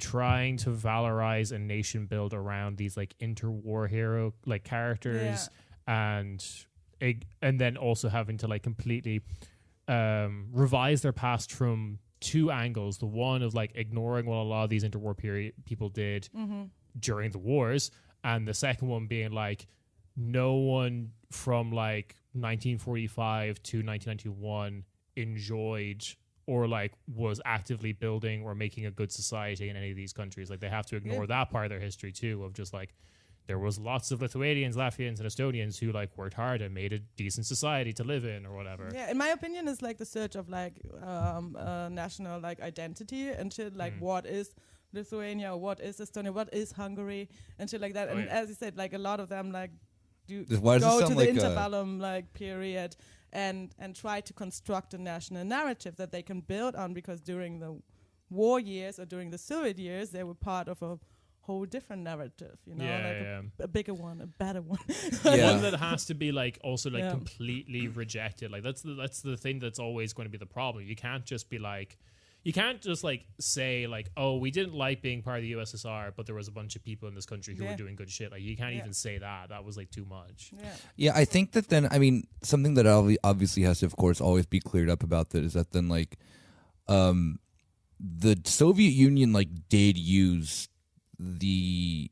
trying to valorize a nation build around these like interwar hero like characters and then also having to like completely revise their past from two angles. The one of like ignoring what a lot of these interwar period people did during the wars, and the second one being like no one from like 1945 to 1991 enjoyed or like was actively building or making a good society in any of these countries. Like they have to ignore that part of their history too, of just like there was lots of Lithuanians, Latvians, and Estonians who like worked hard and made a decent society to live in or whatever. Yeah, in my opinion, it's like the search of like national like identity and shit. Like, what is Lithuania? What is Estonia? What is Hungary? And shit like that. And as you said, like a lot of them like Why does go it to sound the like interbellum like period and try to construct a national narrative that they can build on, because during the war years or during the Soviet years, they were part of a whole different narrative, you know, a bigger one, a better one. One that has to be like also like completely rejected. Like that's the thing that's always going to be the problem. You can't just be like, you can't just like say like, oh, we didn't like being part of the USSR, but there was a bunch of people in this country who were doing good shit. Like you can't even say that. That was like too much. Yeah, I think that then, I mean, something that obviously has to, of course, always be cleared up about that is that then like, the Soviet Union like did use the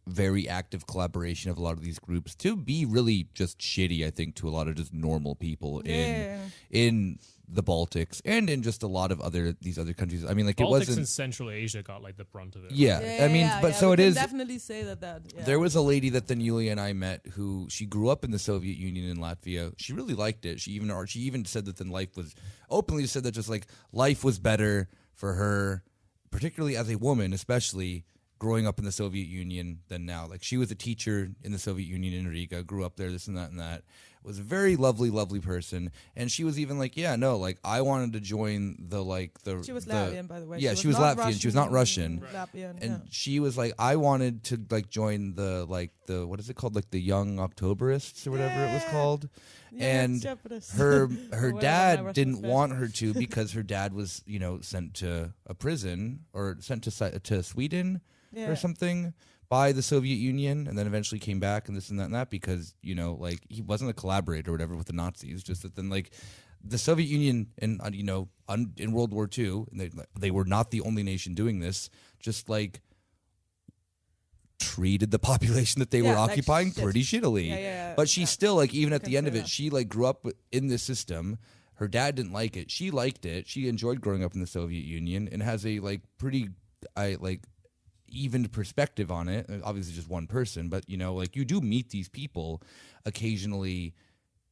very active collaboration of a lot of these groups to be really just shitty, I think, to a lot of just normal people in the Baltics and in just a lot of these other countries. I mean, like Baltics it wasn't and Central Asia got like the brunt of it. I mean, but so it is definitely say that. There was a lady that then Yulia and I met who she grew up in the Soviet Union in Latvia. She really liked it. She even said that then life was openly said that just like life was better for her, particularly as a woman, especially growing up in the Soviet Union than now. Like she was a teacher in the Soviet Union in Riga, grew up there, this and that and that. Was a very lovely person, and she was even like, yeah, no, like I wanted to join the She was Latvian, by the way. Yeah, she was Latvian. Russian, she was not Russian. Latvian, and she was like, I wanted to like join the what is it called, like the Young Octoberists or whatever it was called. And her dad didn't want her to because her dad was sent to a prison or sent to Sweden or something by the Soviet Union, and then eventually came back and this and that and that because, like he wasn't a collaborator or whatever with the Nazis, just that then like the Soviet Union and, in World War II, and they were not the only nation doing this, just like treated the population that they were occupying pretty shittily. But she still, like, even at the end of it, she like grew up in this system. Her dad didn't like it. She liked it. She enjoyed growing up in the Soviet Union and has a like pretty even perspective on it. Obviously just one person, but like you do meet these people occasionally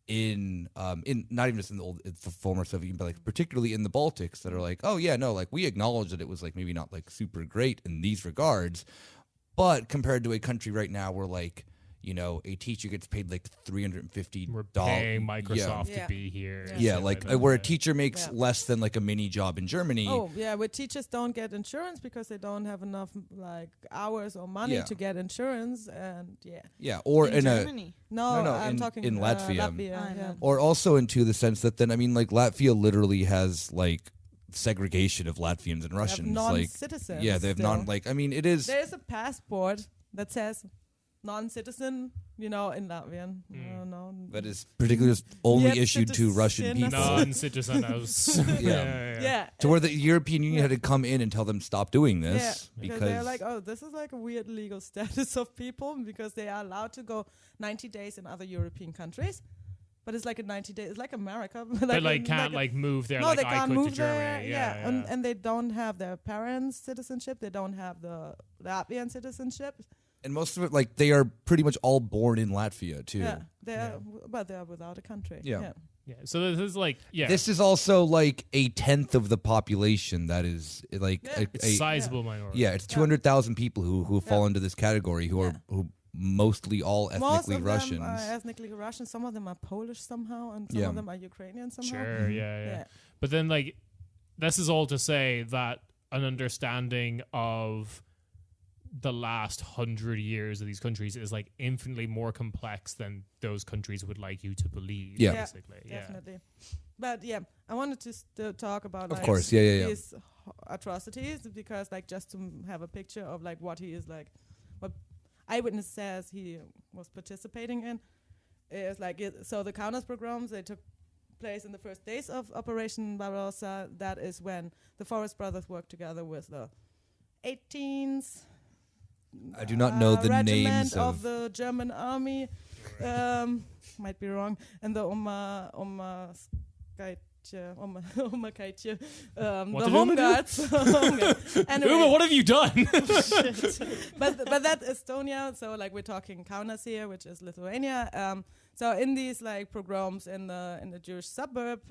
in not even just in the former Soviet Union, but like particularly in the Baltics that are like, oh yeah, no, like we acknowledge that it was like maybe not like super great in these regards, but compared to a country right now where like a teacher gets paid like $350. We're paying Microsoft to be here. Where a teacher makes less than like a mini job in Germany. Oh yeah, where teachers don't get insurance because they don't have enough like hours or money to get insurance, and or in Germany. I'm talking in Latvia. Latvia. Or also into the sense that then I mean like Latvia literally has like segregation of Latvians and Russians. Non-citizens. They have it is. There's a passport that says non-citizen, in Latvian. No. That is particularly just only issued to Russian people. Non-citizen house. Yeah. To where the European Union had to come in and tell them stop doing this because they're like, oh, this is like a weird legal status of people because they are allowed to go 90 days in other European countries. But it's like a 90 days. It's like America. They can't move there. No, like they can't move to Germany. there. And they don't have their parents' citizenship. They don't have the Latvian citizenship. And most of it, like, they are pretty much all born in Latvia, too. But they are without a country. Yeah. So this is like, This is also like a tenth of the population that is like a sizable minority. Yeah, it's 200,000 people who fall into this category who are mostly all ethnically Russians. Most of them are ethnically Russian. Some of them are Polish somehow, and some of them are Ukrainian somehow. Sure, yeah. But then, like, this is all to say that an understanding of the last 100 years of these countries is like infinitely more complex than those countries would like you to believe. Basically, definitely. But I wanted to still talk about of course, his atrocities because like just to have a picture of like what he is like, what eyewitness says he was participating in is like so the Kaunas pogroms, they took place in the first days of Operation Barbarossa. That is when the Forest Brothers worked together with the 18th. I do not know the names of the German army. Might be wrong. And the Keitje, Oma Keitje, What the did home Uma do? guards. Anyway, Uma, what have you done? but that's Estonia, so like we're talking Kaunas here, which is Lithuania. So in these like pogroms in the Jewish suburb,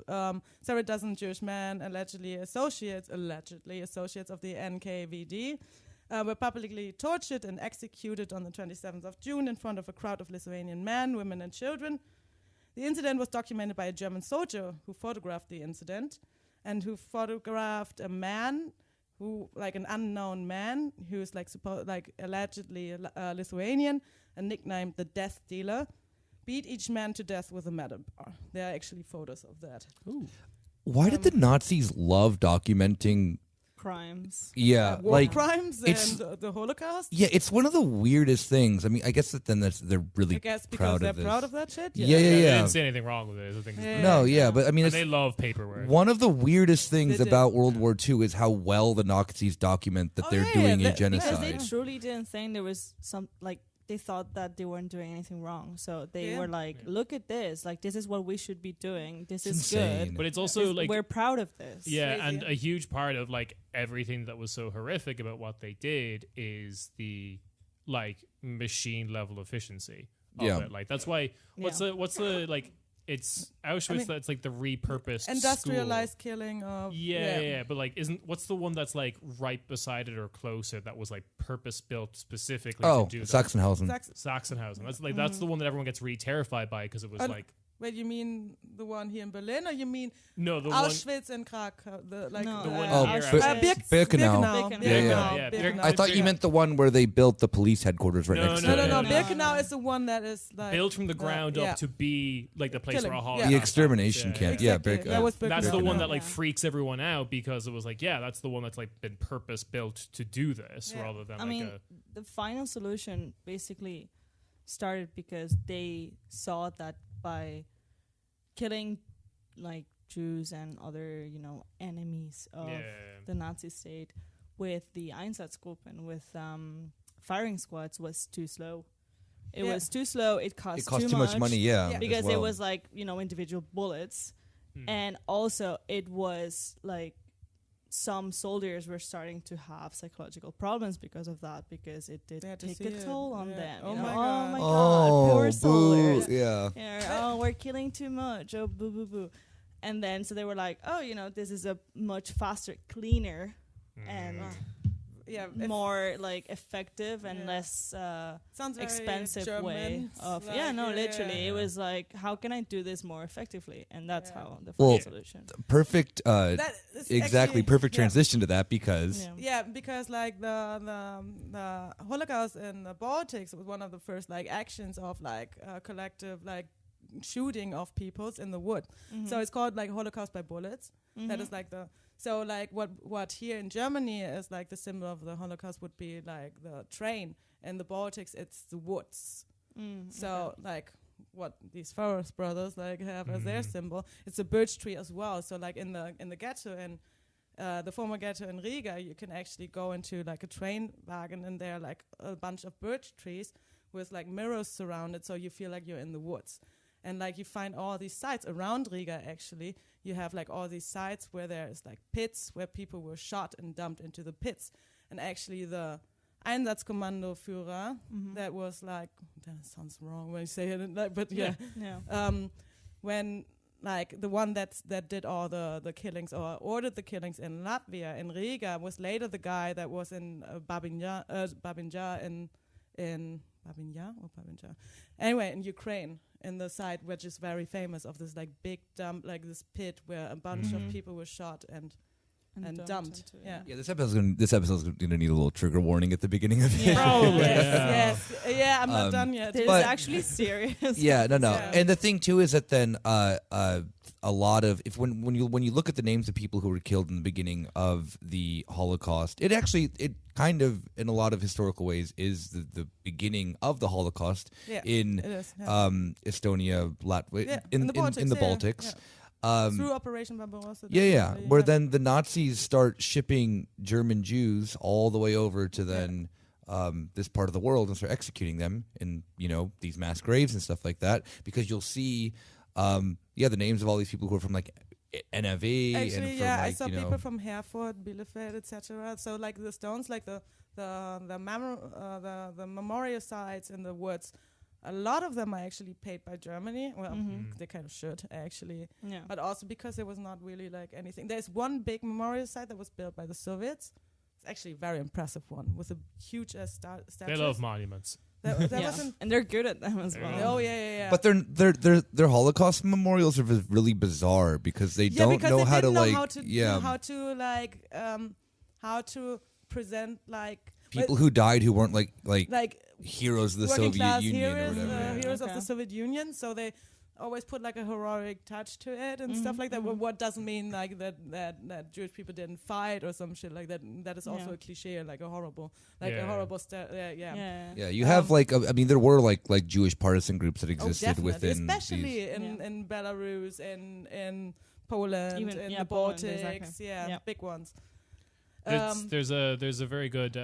several dozen Jewish men, allegedly associates of the NKVD, were publicly tortured and executed on the 27th of June in front of a crowd of Lithuanian men, women, and children. The incident was documented by a German soldier who photographed the incident and who photographed a man who, like an unknown man, who's like allegedly Lithuanian and nicknamed the Death Dealer, beat each man to death with a metal bar. There are actually photos of that. Ooh. Why did the Nazis love documenting? Crimes. Yeah, War like crimes it's- and the Holocaust. yeah, it's one of the weirdest things. I mean, I guess that then they're really I guess because proud they're of this. proud of that shit. Yeah, I yeah. didn't see anything wrong with it. I think Yeah. No, yeah, but I mean, and it's they love paperwork. one of the weirdest things They did. about World War II is how well the Nazis document that Oh, they're yeah, doing yeah, a that- genocide. Because they truly didn't think there was some, like, they thought that they weren't doing anything wrong. So they Yeah. were like, look at this. Like, this is what we should be doing. This It's is insane. good. But it's also like we're proud of this. yeah, Crazy. and a huge part of like everything that was so horrific about what they did is the like machine level efficiency of Yeah. it. Like that's why what's the like it's Auschwitz I mean, that's like the repurposed Industrialized school. killing of Yeah, but like what's the one that's like right beside it or closer that was like purpose built specifically Oh, to do that? Sachsenhausen. Sachsenhausen. That's like that's the one that everyone gets really terrified by because it was And- like Wait, you mean the one here in Berlin, or you mean no the one Auschwitz and Krakow? The the one Oh, here Bir- Auschwitz. Birkenau. Birkenau. Yeah, yeah. Birkenau. I thought you meant the one where they built the police headquarters right No, next no, to it. No. No. Birkenau is the one that is like built from the ground up yeah. to be like the place Killing, where a yeah. Holocaust The happens. extermination camp. Yeah, Exactly. Birkenau. That was That's the Birkenau. one that like Yeah. freaks everyone out because it was like, yeah, that's the one that's like been purpose built to do this Yeah. rather than I like mean, a the final solution basically started because they saw that by killing like Jews and other, enemies of yeah. the Nazi state with the Einsatzgruppen, with firing squads was too slow. It Yeah. was too slow. It cost, It cost too much money, yeah. Yeah. because as well. it was like, individual bullets. Hmm. And also it was like some soldiers were starting to have psychological problems because of that, because it did They had to take see a it. toll on Yeah. them. Oh you know? my Oh God. my Oh, God, poor boo. soldiers. Yeah. Yeah, we're killing too much. Oh, boo, boo, boo. And then so they were like, this is a much faster, cleaner, and yeah, if- more like effective and Yeah. less sounds very expensive German, way of literally it was like, how can I do this more effectively? And that's Yeah. how the Well, final solution. Perfect. That is Exactly. actually- Perfect yeah. transition to that because Yeah. Yeah, because like the Holocaust in the Baltics was one of the first like actions of like collective like shooting of peoples in the wood. So it's called like Holocaust by bullets. That is like the so like what here in Germany is like the symbol of the Holocaust would be like the train. In the Baltics, it's the woods. So like what these Forest brothers like have as their symbol, it's a birch tree as well. So like in the ghetto and the former ghetto in Riga, you can actually go into like a train wagon and there are like a bunch of birch trees with like mirrors surrounded, so you feel like you're in the woods. And like you find all these sites around Riga actually. You have like all these sites where there's like pits where people were shot and dumped into the pits. And actually the Einsatzkommandoführer, that was like, that sounds wrong when you say it, like, but yeah. When like the one that did all the killings or ordered the killings in Latvia, in Riga, was later the guy that was in Babinja anyway, in Ukraine, in the site which is very famous of this like big dump, like this pit where a bunch of people were shot and dumped. into, Yeah. yeah, this episode's gonna need a little trigger warning at the beginning of it. Probably. Yes. Yeah, I'm not done yet. This is But- actually serious. Yeah, no. Yeah. And the thing too is that then a lot of when you look at the names of people who were killed in the beginning of the Holocaust, it kind of in a lot of historical ways is the beginning of the Holocaust Yeah, in it is, yeah. Estonia, Latvia, Yeah, in the Baltics. in the yeah, Baltics. yeah. Um, Through Operation Barbarossa. yeah, definitely, where then the Nazis start shipping German Jews all the way over to then this part of the world and start executing them in these mass graves and stuff like that. Because you'll see, the names of all these people who are from like NFA and Actually, from yeah, I like, saw you know, people from Hereford, Bielefeld, etc. So like the stones, like the memorial sites in the woods, a lot of them are actually paid by Germany. Well, they kind of should actually, Yeah. but also because there was not really like anything. There's one big memorial site that was built by the Soviets. It's actually a very impressive one with a huge statue. They love monuments. That Yeah. wasn't. And they're good at them as There well. you go. Oh yeah. but their Holocaust memorials are really bizarre because they don't because know they how to didn't know like how to present like people who died who weren't like like heroes of the working Soviet class Union heroes, or whatever. heroes of Okay. the Soviet Union. So they always put like a heroic touch to it and stuff like that. What doesn't mean like that Jewish people didn't fight or some shit like that. That is also Yeah. a cliche, like a horrible, Yeah. Yeah, you have like I mean there were like Jewish partisan groups that Oh, existed definitely, within especially these. in Belarus and in Poland, Even- in yeah, the Poland, Baltics, exactly. yeah, Yeah. big ones. There's a very good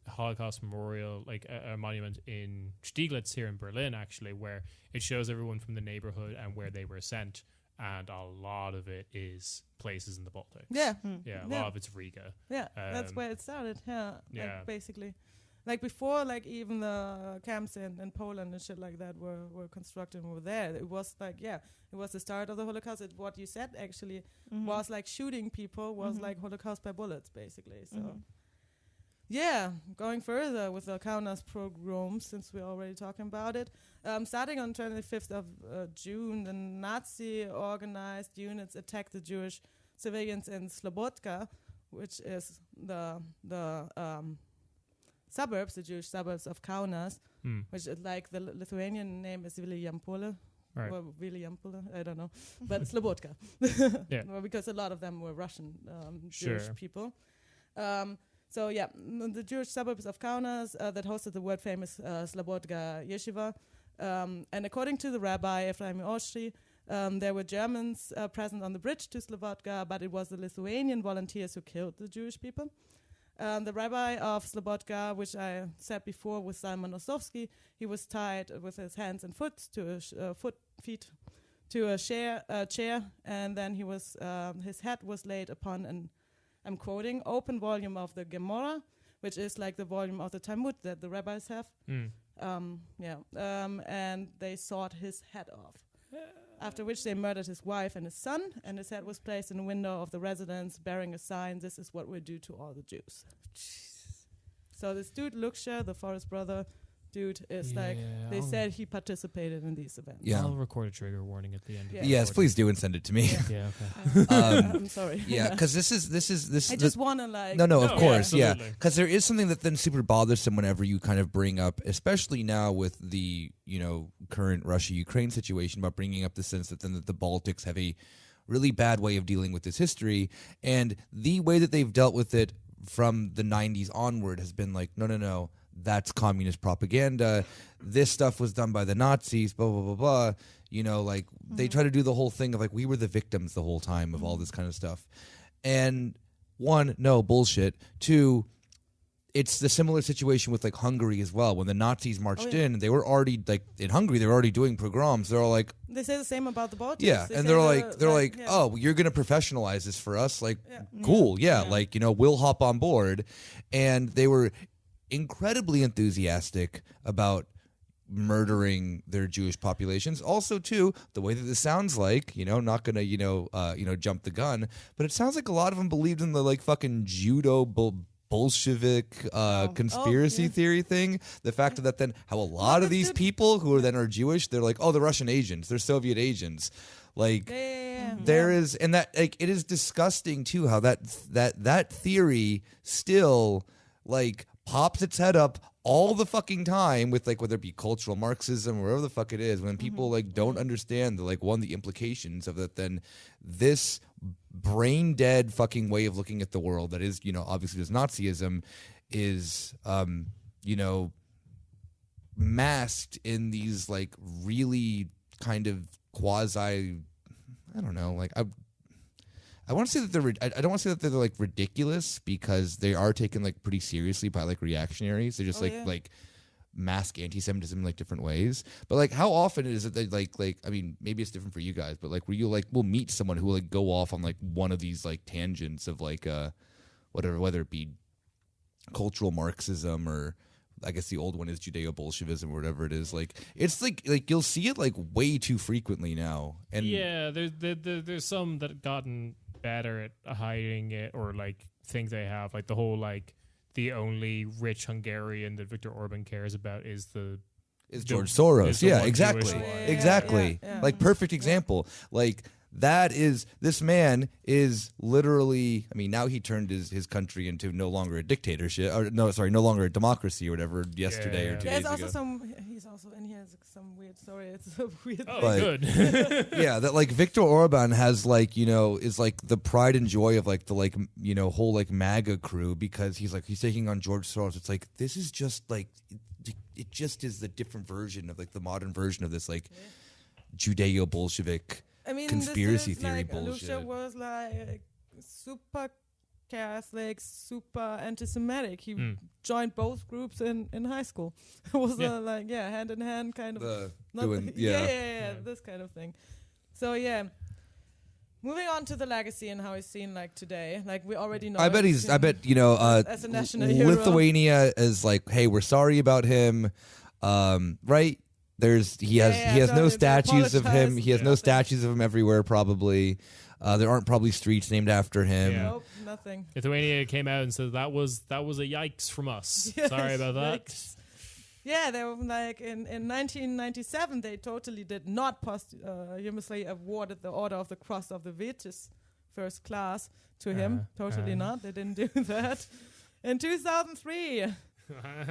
Holocaust memorial, like a monument in Stieglitz here in Berlin, actually, where it shows everyone from the neighborhood and where they were sent, and a lot of it is places in the Baltics. Yeah, Yeah, a Yeah. lot of it's Riga. yeah, that's Um, where it started. Yeah, yeah. like basically, like before, like even the camps in Poland and shit like that were constructed and were there. It was like it was the start of the Holocaust. What you said actually was like shooting people was like Holocaust by bullets, basically. So. Yeah, going further with the Kaunas pogroms, since we're already talking about it. Starting on 25th of June, the Nazi-organized units attacked the Jewish civilians in Slobodka, which is the suburbs, the Jewish suburbs of Kaunas, which is like the Lithuanian name is Vilijampolė. Right. Or Vilijampolė, I don't know. But Slobodka. Yeah. Well, because a lot of them were Russian Sure. Jewish people. So yeah, the Jewish suburbs of Kaunas that hosted the world famous Slobodka Yeshiva. And according to the rabbi Ephraim Oshri, there were Germans present on the bridge to Slobodka, but it was the Lithuanian volunteers who killed the Jewish people. The rabbi of Slobodka, which I said before, was Salman Osowski. He was tied with his hands and feet to a chair, and then he was his head was laid upon an, I'm quoting, open volume of the Gemara, which is like the volume of the Talmud that the rabbis have. And they sawed his head off. After which they murdered his wife and his son, and his head was placed in the window of the residence bearing a sign, "This is what we do to all the Jews." So this dude, Luksha, the Forest brother dude, is like, they said he participated in these events. Yeah. I'll record a trigger warning at the end. Of Yeah. the Yes, recording. please do and send it to me. Yeah, okay. I'm sorry. Yeah, because this is I just want to like... No, No, of course, yeah. absolutely. Because there is something that then super bothersome whenever you kind of bring up, especially now with the current Russia-Ukraine situation, about bringing up the sense that then that the Baltics have a really bad way of dealing with this history, and the way that they've dealt with it from the 90s onward has been like, no, that's communist propaganda. This stuff was done by the Nazis, blah, blah, blah, blah. They try to do the whole thing of like, we were the victims the whole time of all this kind of stuff. And one, no, bullshit. Two, it's the similar situation with like Hungary as well. When the Nazis marched in, they were already like in Hungary, they were already doing pogroms. They're all like, They say the same about the Baltics. yeah, They and say they're like, yeah. oh, you're gonna professionalize this for us, like, Yeah. cool, yeah, Yeah. like we'll hop on board, and they were incredibly enthusiastic about murdering their Jewish populations. Also, too, the way that this sounds like, not gonna, jump the gun, but it sounds like a lot of them believed in the like fucking judo Bolshevik conspiracy yeah. theory thing. The fact that then how a lot of these people who are Jewish, they're like, oh, the Russian agents, they're Soviet agents. Like there is, and that like it is disgusting too how that theory still like pops its head up all the fucking time with like whether it be cultural Marxism or whatever the fuck it is, when people like don't understand the implications of that, then this brain dead fucking way of looking at the world that is, obviously this Nazism is masked in these like really kind of quasi, I don't know, like I want to say that I don't want to say that they're like ridiculous, because they are taken like pretty seriously by like reactionaries. They're just like mask anti-Semitism in like different ways. But like, how often is it that like I mean, maybe it's different for you guys, but like, where you like will meet someone who will like go off on like one of these like tangents of like whatever, whether it be cultural Marxism or I guess the old one is Judeo-Bolshevism or whatever it is. Like it's like you'll see it like way too frequently now. And yeah, there's some that have gotten better at hiding it or like think they have like the whole like the only rich Hungarian that Viktor Orban cares about is George Soros. is the Yeah, one exactly. Jewish one. Exactly. Yeah. Like perfect example. Like this man is literally, I mean, now he turned his country into no longer a dictatorship, or no longer a democracy or whatever yesterday or 2 days There's also ago. he's also in here, some weird story. It's a weird Oh, But- good. Yeah, that like Viktor Orban has like, is like the pride and joy of like the like, whole like MAGA crew because he's taking on George Soros. It's like, this is just like, it just is the different version of like the modern version of this like Judeo-Bolshevik conspiracy theory bullshit. Lucia was like super Catholic, super anti-Semitic. He joined both groups in high school. It was hand in hand kind of. This kind of thing. So yeah. Moving on to the legacy and how he's seen like today. Like we already know. I bet as a national hero. Lithuania is like, hey, we're sorry about him. Right? He has no statues of him. He has no statues of him everywhere probably. There aren't probably streets named after him. Yeah. Nope, nothing. Lithuania came out and said that was a yikes from us. Yes, Sorry about that. yikes. Yeah, they were like in 1997 they totally did not posthumously awarded the Order of the Cross of the Virtus first class to him. Totally not. They didn't do that. In 2003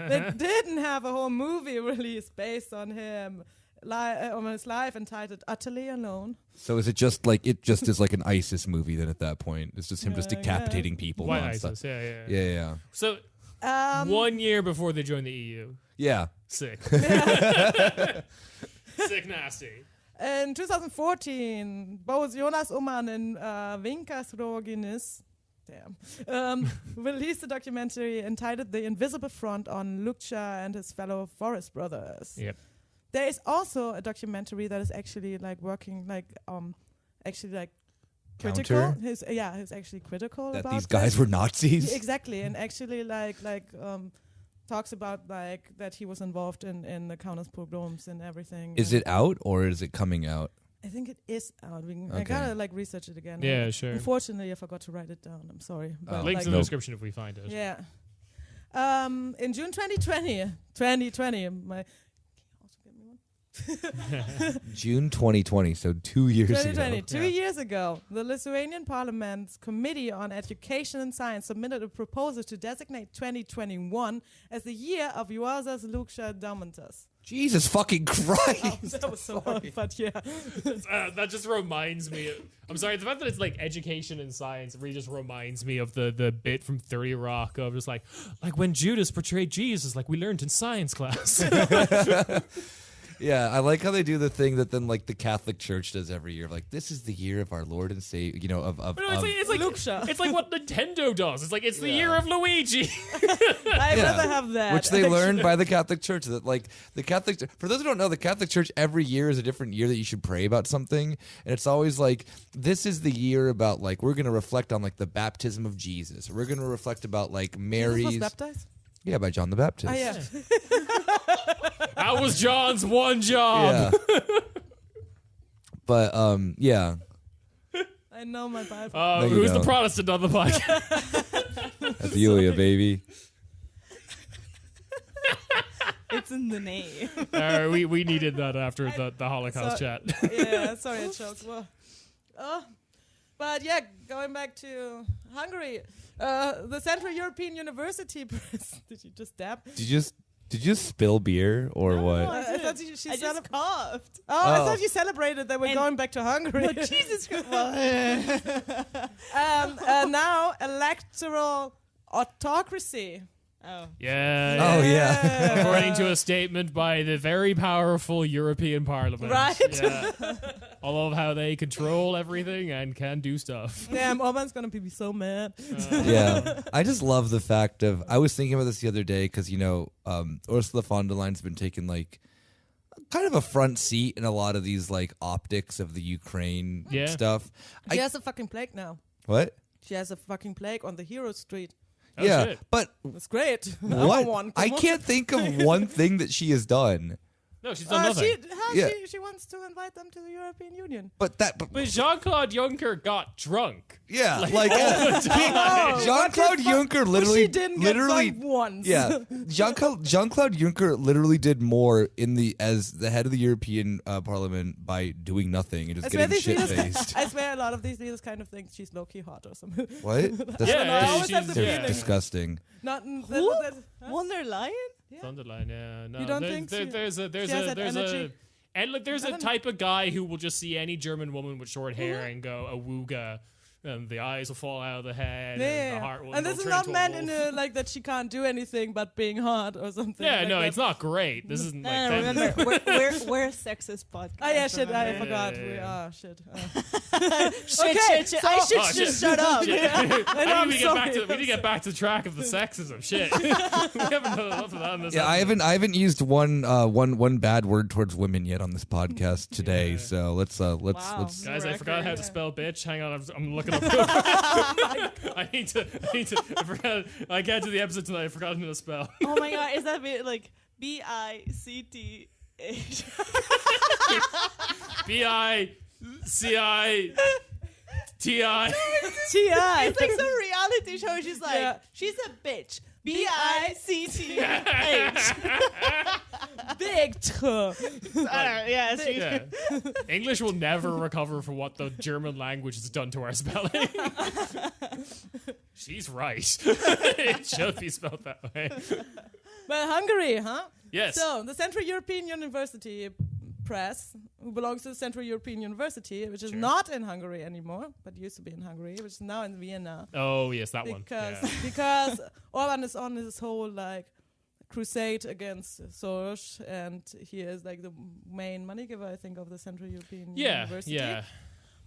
they didn't have a whole movie released based on him on his life entitled Utterly Alone. So is it just like is like an ISIS movie then at that point? It's just him just decapitating people. Why nonstop. ISIS? Yeah. Yeah. So 1 year before they joined the EU. Yeah. Sick. Sick nasty. In 2014, both Jonas Uman and Vinkas Roginis released a documentary entitled The Invisible Front on Lukša and his fellow forest brothers. Yep. There is also a documentary that is actually like working like critical. Counter? He's actually critical That about these guys were Nazis? exactly, and actually talks about like that he was involved in the Kaunas pogroms and everything. Is it out or is it coming out? I think it is out. I Okay. gotta like research it again. Yeah, sure. Unfortunately, I forgot to write it down. I'm sorry. But, Links like, in the description if we find it. yeah. In June 2020, my. June 2020, so 2 years 2020, ago. 2 years ago, the Lithuanian Parliament's Committee on Education and Science submitted a proposal to designate 2021 as the year of Juozas Lukša Daumantas. Jesus fucking Christ. Oh, that was so hard, but yeah. That just reminds me. I'm sorry, the fact that it's like education and science really just reminds me of the bit from 30 Rock of just like when Judas portrayed Jesus, like we learned in science class. Yeah, I like how they do the thing that then like the Catholic Church does every year. Like this is the year of our Lord and Savior, It's like Lukša. It's like what Nintendo does. It's like it's the year of Luigi. I'd rather have that. which they learned by the Catholic Church. That like the Catholic, for those who don't know, the Catholic Church every year is a different year that you should pray about something, and it's always like this is the year about like we're gonna reflect on like the baptism of Jesus. We're gonna reflect about like Mary's. Jesus was baptized? Yeah, by John the Baptist. Oh yeah. That was John's one job. Yeah. But yeah. I know my Bible. No, you Who's the don't. Protestant on the podcast? That's Yulia, baby. It's in the name. We needed that after the Holocaust chat. Yeah, sorry, I choked. Well, but yeah, going back to Hungary, the Central European University Press. Did you just dab? Did you spill beer or what? I thought she I just coughed. I thought you celebrated that we're going back to Hungary. Oh, Jesus Christ. Now electoral autocracy. Oh. Yeah. Oh, yeah. According to a statement by the very powerful European Parliament. Right. Yeah. I love how they control everything and can do stuff. Damn, Orban's gonna be so mad. Yeah, I just love the fact of. I was thinking about this the other day because Ursula von der Leyen's been taking like kind of a front seat in a lot of these like optics of the Ukraine stuff. She has a fucking plague now. What? She has a fucking plague on the Hero Street. Oh, yeah, shit. but That's great. what? I can't think of one thing that she has done. No, she's done nothing. She wants to invite them to the European Union. But But Jean-Claude Juncker got drunk. yeah, Like, like all the time. Jean-Claude Juncker She didn't get drunk once. Yeah, Jean-Claude Juncker literally did more as the head of the European Parliament by doing nothing and just getting shit-faced. I swear a lot of these leaders kind of think she's low-key hot or something. What? That's I always have the they're feeling. disgusting. Not Who? Von der Leyen? Thunderline, yeah. No, You don't think there's she has that energy? There's a type of guy who will just see any German woman with short hair and go awooga, and the eyes will fall out of the head, and the heart will. And this will is turn not into a meant in wolf. a like that she can't do anything but being hot or something. Yeah, like no, that. it's not great. This isn't like. No, remember, we're a sexist podcast. Oh yeah, shit! I remember? forgot. Yeah, We yeah. are shit. Shit. I should just shut up. I need to get back to. sorry. We need to get back to the track of the sexism. Shit, we haven't done enough of that. In this Yeah, episode. I haven't used one bad word towards women yet on this podcast today. Yeah. So let's Wow. Guys, I forgot how to spell bitch. Hang on, I'm looking up. I need to. I forgot. I got to the episode tonight. I forgot how to spell. Oh my god, is that like BICTH? BICITI. T.I. It's like some reality show. She's like, Yeah. she's a bitch. BICTH. Big T. Yeah, she, Yeah. English will never recover from what the German language has done to our spelling. She's right. It should be spelled that way. Well, Hungary, huh? Yes. So the Central European University Press, who belongs to the Central European University, which is Sure. not in Hungary anymore, but used to be in Hungary, which is now in Vienna. Oh, yes, that one. Because Orban is on his whole like crusade against Soros, and he is like the main money giver, I think, of the Central European University. Yeah.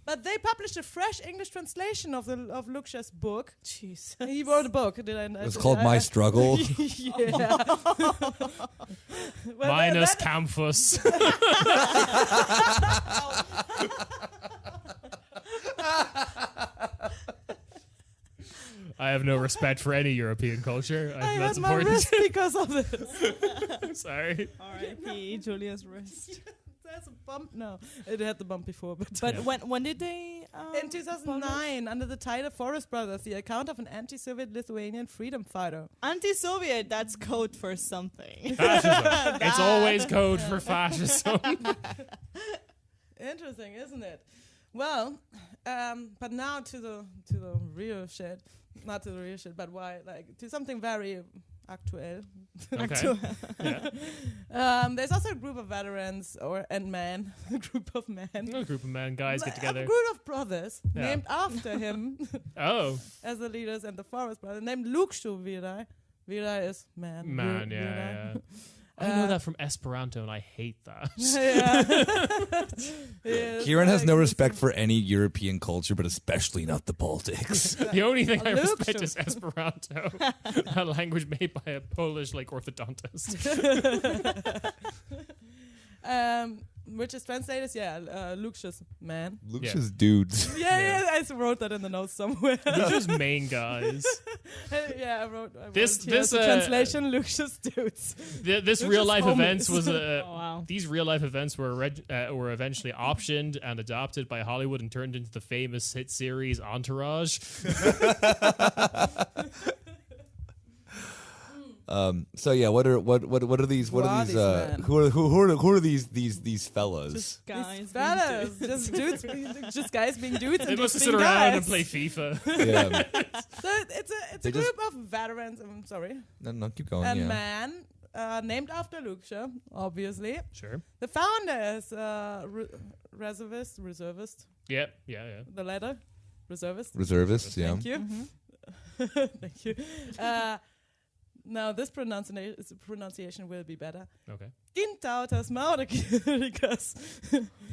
But they published a fresh English translation of Luksha's book. jeez. He wrote a book. It's called My Struggle. Yeah. Well, Minus that- Campus. I have no respect for any European culture. I That's had my important. wrist because of this. Sorry. R.I.P. Julia's wrist. There's a bump now. It had the bump before, but But when did they? in 2009, under the title Forest Brothers, the account of an anti-Soviet Lithuanian freedom fighter. Anti-Soviet. That's code for something. Fascism. It's always code for fascism. Interesting, isn't it? Well, but now to the real shit. Not to the real shit, but why? Like to something very actual. Okay. Yeah. There's also a group of veterans and men, a group of men. A group of men, guys get together. A group of brothers Yeah. named after him Oh, as the leaders and the Forest Brothers, named Lukshu Virai. Virai is man. man, Virai. yeah. I know that from Esperanto, and I hate that. Yeah. Kieran has no respect for any European culture, but especially not the Baltics. The only thing I Luke respect should- is Esperanto, a language made by a Polish orthodontist. Which is translated, Lukshu's man. Luke's dudes. Yeah, I wrote that in the notes somewhere. These just main guys. Yeah, I wrote This- here this, the translation, Lukshu's dudes. This They're real just life homies. events was Oh, wow. these real life events were eventually optioned and adopted by Hollywood and turned into the famous hit series Entourage. So yeah, what are these? What are these? men? Who are these fellas? Just guys. These fellas, just dudes, just guys being dudes. They and must dudes sit being around guys. and play FIFA. Yeah. So it's a They group of veterans. I'm sorry, No, keep going. and Yeah. man named after Luksha, obviously. Sure. The founder is reservist. Yep. Yeah. The letter, reservist. Reservists. Yeah. Thank you. Thank you. Now this pronunciation will be better. Okay. Gintautas Mauricus.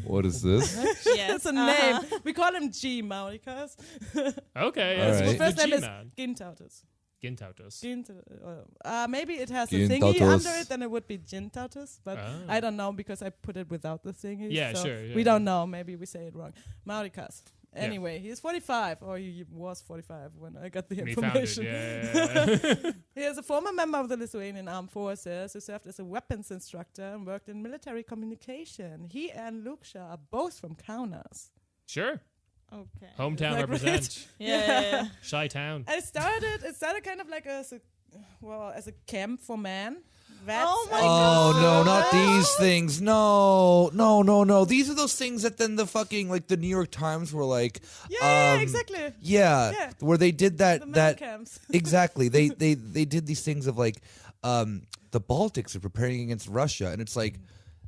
What is this? Yes. It's a name. We call him G Mauricus. Okay. All Yeah, right. so The first the name is G-man. Gintautas. Gintautas. Maybe it has a thingy Gintautas. under it, then it would be Gintautas. But I don't know because I put it without the thingy. Yeah, so sure. Yeah, we don't know. Maybe we say it wrong. Mauricus. Yeah. Anyway, he's 45, or he was 45 when I got the And he found it. information. Yeah. He is a former member of the Lithuanian Armed Forces who served as a weapons instructor and worked in military communication. He and Luksha are both from Kaunas. Sure. Okay. Hometown Like represent. Yeah. Shy town. And it started kind of like as a camp for men. Vets Oh my and- Oh no, not these things. No. These are those things that then the fucking like the New York Times were like. Yeah, exactly. Yeah, where they did The men that camps. exactly. They did these things of like the Baltics are preparing against Russia, and it's like.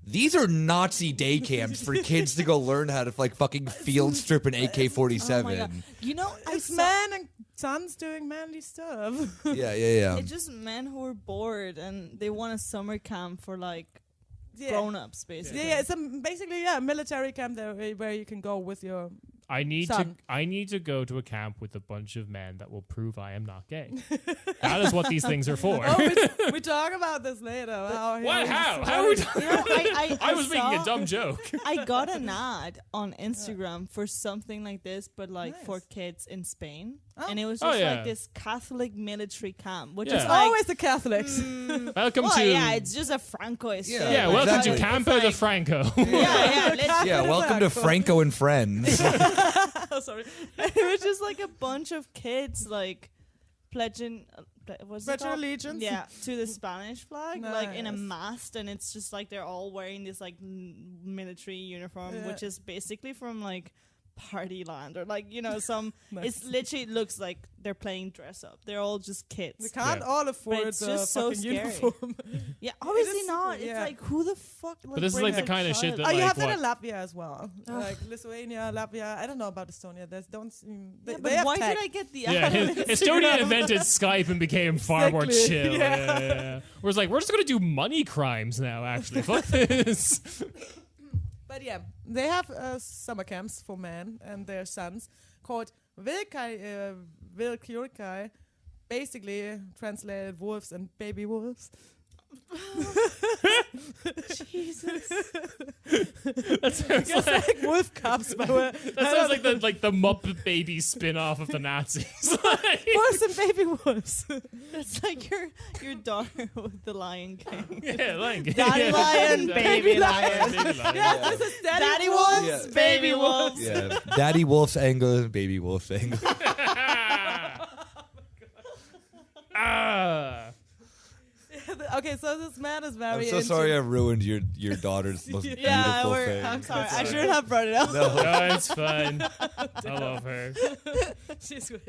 These are Nazi day camps for kids to go learn how to like fucking field strip an Oh my God. AK-47. You know, It's men and sons doing manly stuff. Yeah. It's just men who are bored and they want a summer camp for like grown-ups, basically. Yeah, it's basically a military camp there where you can go with your. I need Son. to go to a camp with a bunch of men that will prove I am not gay. That is what these things are for. Oh, we talk about this later. What? How? How are we talking? You know, I was making a saw- dumb joke. I got an ad on Instagram for something like this, but like for Nice. kids in Spain. Oh. And it was Oh, just yeah. like this Catholic military camp, which Yeah. is It's like, always the Catholics. Welcome well, to yeah, it's just a Francoist. Yeah. thing. yeah. Like, Welcome Exactly. to Campo de like- Franco. Yeah, let's- Yeah, welcome to Franco and Friends. Oh, sorry. it was just like a bunch of kids like pledging what's it Pledge called? allegiance? Yeah, to the Spanish flag, like in a Nice. mast, and it's just like they're all wearing this like military uniform, Yeah. which is basically from like party land or like some Nice. it's literally looks like they're playing dress up. They're all just We kids. can't Yeah. all afford it's the just so fucking scary. uniform. Yeah, obviously is- not. yeah. It's like who the fuck But this is like brings the a kind of shit child? that Oh, you like have that what? in Latvia as well. Like Lithuania, Latvia. I don't know about Estonia. There's don't seem. They, Yeah, they but have why tech. did I get the Yeah, ad on Estonia Instagram? invented Skype and became far more Exactly, chill. yeah. Yeah. Whereas like we're just gonna do money crimes now. Actually, fuck this. But yeah, they have summer camps for men and their sons called Vilkjurkai, basically translated wolves and baby wolves. Jesus. That sounds It's like, like wolf cubs, but we're that sounds like the Muppet Baby spin-off of the Nazis. Like- wolves and baby wolves. It's like your daughter with the Lion King. yeah, like Daddy lion, baby lion. Baby lion. Yeah, this is Daddy wolves, Yeah. baby wolves. Yeah, Daddy Wolf's angle and Baby Wolf's angle. Ah. Okay, so this man is I'm very. so into- sorry I ruined your daughter's most Yeah, beautiful thing. I'm sorry. I fine. shouldn't have brought it up. No, it's fine. I love her. She's good.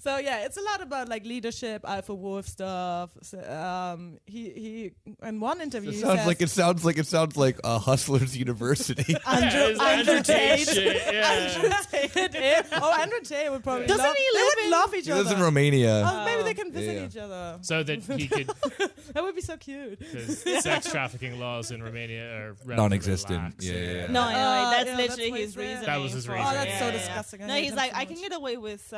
So yeah, it's a lot about like leadership, alpha wolf stuff. So, he in one interview It he sounds says, like it sounds like Hustlers University. Yeah, it's Andrew Tate shit. Yeah. Andrew Tate would probably Doesn't love, he they live would in- love each He other. lives in Romania. Oh, maybe they can visit Yeah. each other. So that he could, That would be so cute. because sex trafficking laws in Romania are relatively Non-existent. lax, Yeah, yeah, yeah. No, I know. That's yeah, literally that's his what he said. reason. That was his for reason. Oh, that's so Yeah. disgusting. I No, hate he's him like, so I can much. get away with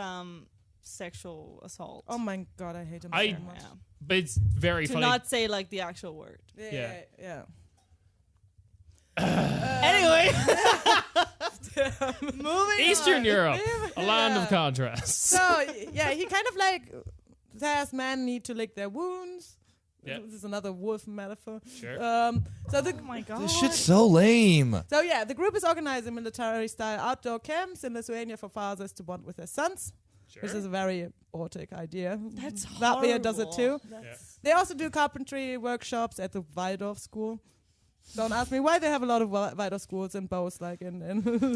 sexual assault. Oh my god, I hate him I- so much. Yeah. But it's very To funny. not say like the actual word. Yeah. Anyway, moving Eastern on. Europe, a land of Yeah. contrasts. So yeah, he kind of like says men need to lick their wounds. Yeah. This is another wolf metaphor. Sure. So the Oh my god. This shit's so lame. So yeah, the group is organizing military-style outdoor camps in Lithuania for fathers to bond with their sons, which is a very Baltic idea. That's Latvia does it too. horrible. That's- They also do carpentry workshops at the Waldorf school. Don't ask me why they have a lot of Waldorf schools in both, like in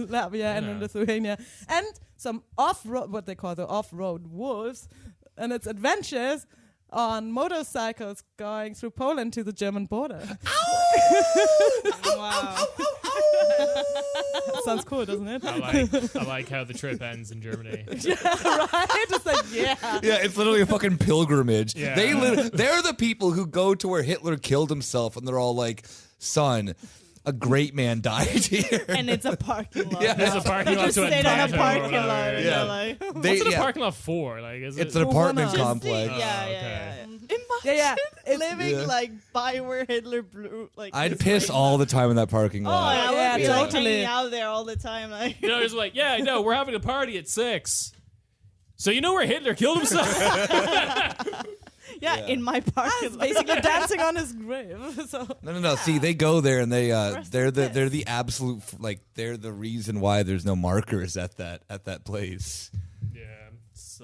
Latvia and in Yeah. Lithuania, and some off-road, what they call the off-road wolves, and it's adventures on motorcycles going through Poland to the German border. Wow. Sounds cool, doesn't it? I like how the trip ends in Germany. Yeah, right? It's like, yeah. Yeah, it's literally a fucking pilgrimage. Yeah. They're the people who go to where Hitler killed himself, and they're all like, "Son, a great man died here." And it's a parking lot. Yeah. There's a parking lot Just to a stayed on a downtown or parking whatever, lot. yeah. Yeah. Like, What's it a parking lot for? Like, is It's it? an apartment Just complex. okay. Imagine It's- living Yeah. like by where Hitler blew. Like I'd his piss brain. all the time in that parking Oh, lot. I would Yeah, be like totally. hanging out there all the time. Like, You know, it's like, yeah, no, we're having a party at 6. So you know where Hitler killed himself? yeah, in my parking lot. Basically dancing on his grave. So No. See, they go there and Rest they're in the peace. absolute they're the reason why there's no markers at that place. Yeah.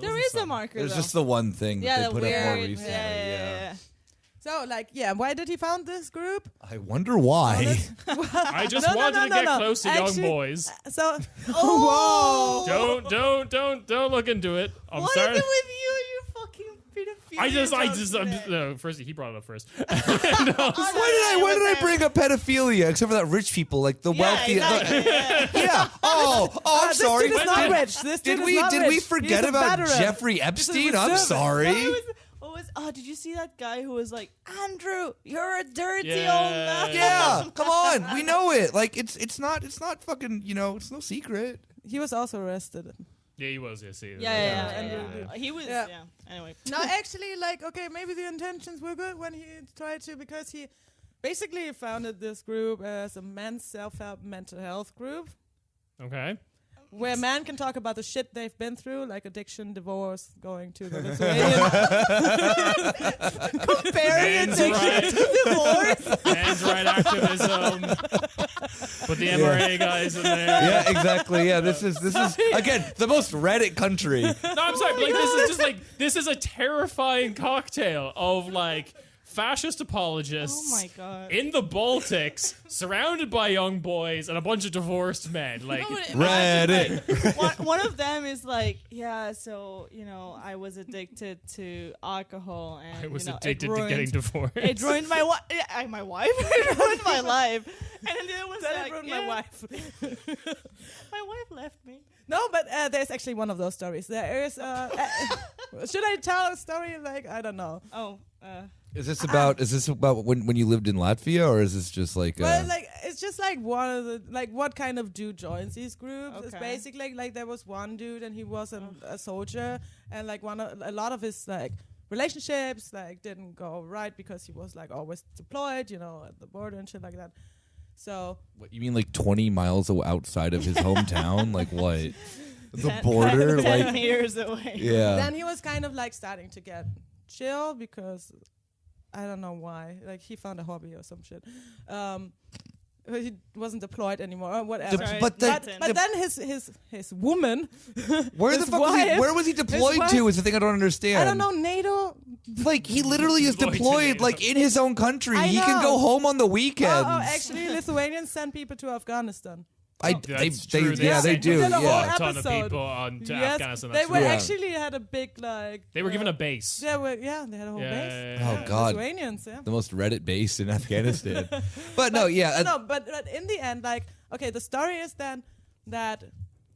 There is a marker. There's though. just the one thing yeah, that the they put up more weird. recently. Yeah. So, like, yeah, why did he found this group? I wonder why. I just No, no, wanted no, to no, get no. close to Actually- young boys. So, Oh, Don't look into it. I'm what sorry. is it with you? You fucking pedophilia. No, first he brought it up first. Why did I bring up pedophilia? Except for that rich people, like the wealthy. Exactly, Yeah. Oh, I'm this sorry. dude is not rich. This Did dude we is not did we rich. forget He's a about veteran. Jeffrey Epstein? a I'm servant. sorry. Did you see that guy who was like, Andrew, you're a dirty Yeah. old man? Yeah, come on, we know it. Like it's not fucking, it's no secret. He was also arrested. Yeah, he was. Yeah, see. Yeah. He was, Yeah. Anyway. No, actually, like, okay, maybe the intentions were good when he tried to, because he basically founded this group as a men's self-help mental health group, Okay. where men can talk about the shit they've been through, like addiction, divorce, going to the Lithuanian. Comparing Men's addiction right. to divorce. Men's right activism. Put the MRA guys in there. Yeah, exactly. Yeah, this is again the most Reddit country. No, I'm sorry, but like this is just like this is a terrifying cocktail of like fascist apologists Oh my God. in the Baltics, surrounded by young boys and a bunch of divorced men. Like, No, but imagine, Reddit. like, one of them is like, yeah, so, I was addicted to alcohol and I was it addicted to ruined- getting divorced. It ruined my my wife. It ruined my life. And then the other one's Then like, it ruined yeah, my wife. my wife left me. No, but there's actually one of those stories. There is. Should I tell a story? Like, I don't know. Oh, Is this about when you lived in Latvia, or is this just like? Well, like, it's just like one of the, like, what kind of dude joins these groups? It's Okay. basically like there was one dude and he was a soldier, and like a lot of his like relationships like didn't go right because he was like always deployed, at the border and shit like that. So what, you mean like 20 miles outside of his hometown? Like what? The 10 border, 10 like meters away. yeah. then he was kind of like starting to get chill because I don't know why. Like he found a hobby or some shit. He wasn't deployed anymore or whatever. Sorry, but the- But then his woman, Where the his fuck was he? wife- Where was he deployed wife- to? Is the thing I don't understand. I don't know, NATO. Like he literally is Deployed to deployed, NATO. like in his own country. I He can know. go home on the weekends. Oh, actually, Lithuanians send people to Afghanistan. That's true. Yeah, they sent do. Did a whole Yeah. a ton of episode. people on to Yes, Afghanistan. they That's were true. Yeah. actually had a big like. They were given a base. They had a whole base. Oh, God. Lithuanians, yeah. The most Reddit base in Afghanistan. But no, yeah. No, but in the end, like, okay, the story is then that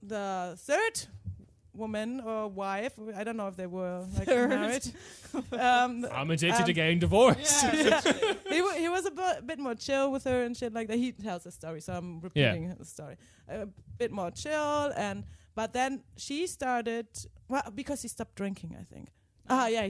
the third woman or wife, I don't know if they were like Third. married. I'm addicted to getting divorced. He was a bit more chill with her and shit like that. He tells the story, so I'm repeating the story. A bit more chill, but then she started, well, because he stopped drinking, I think.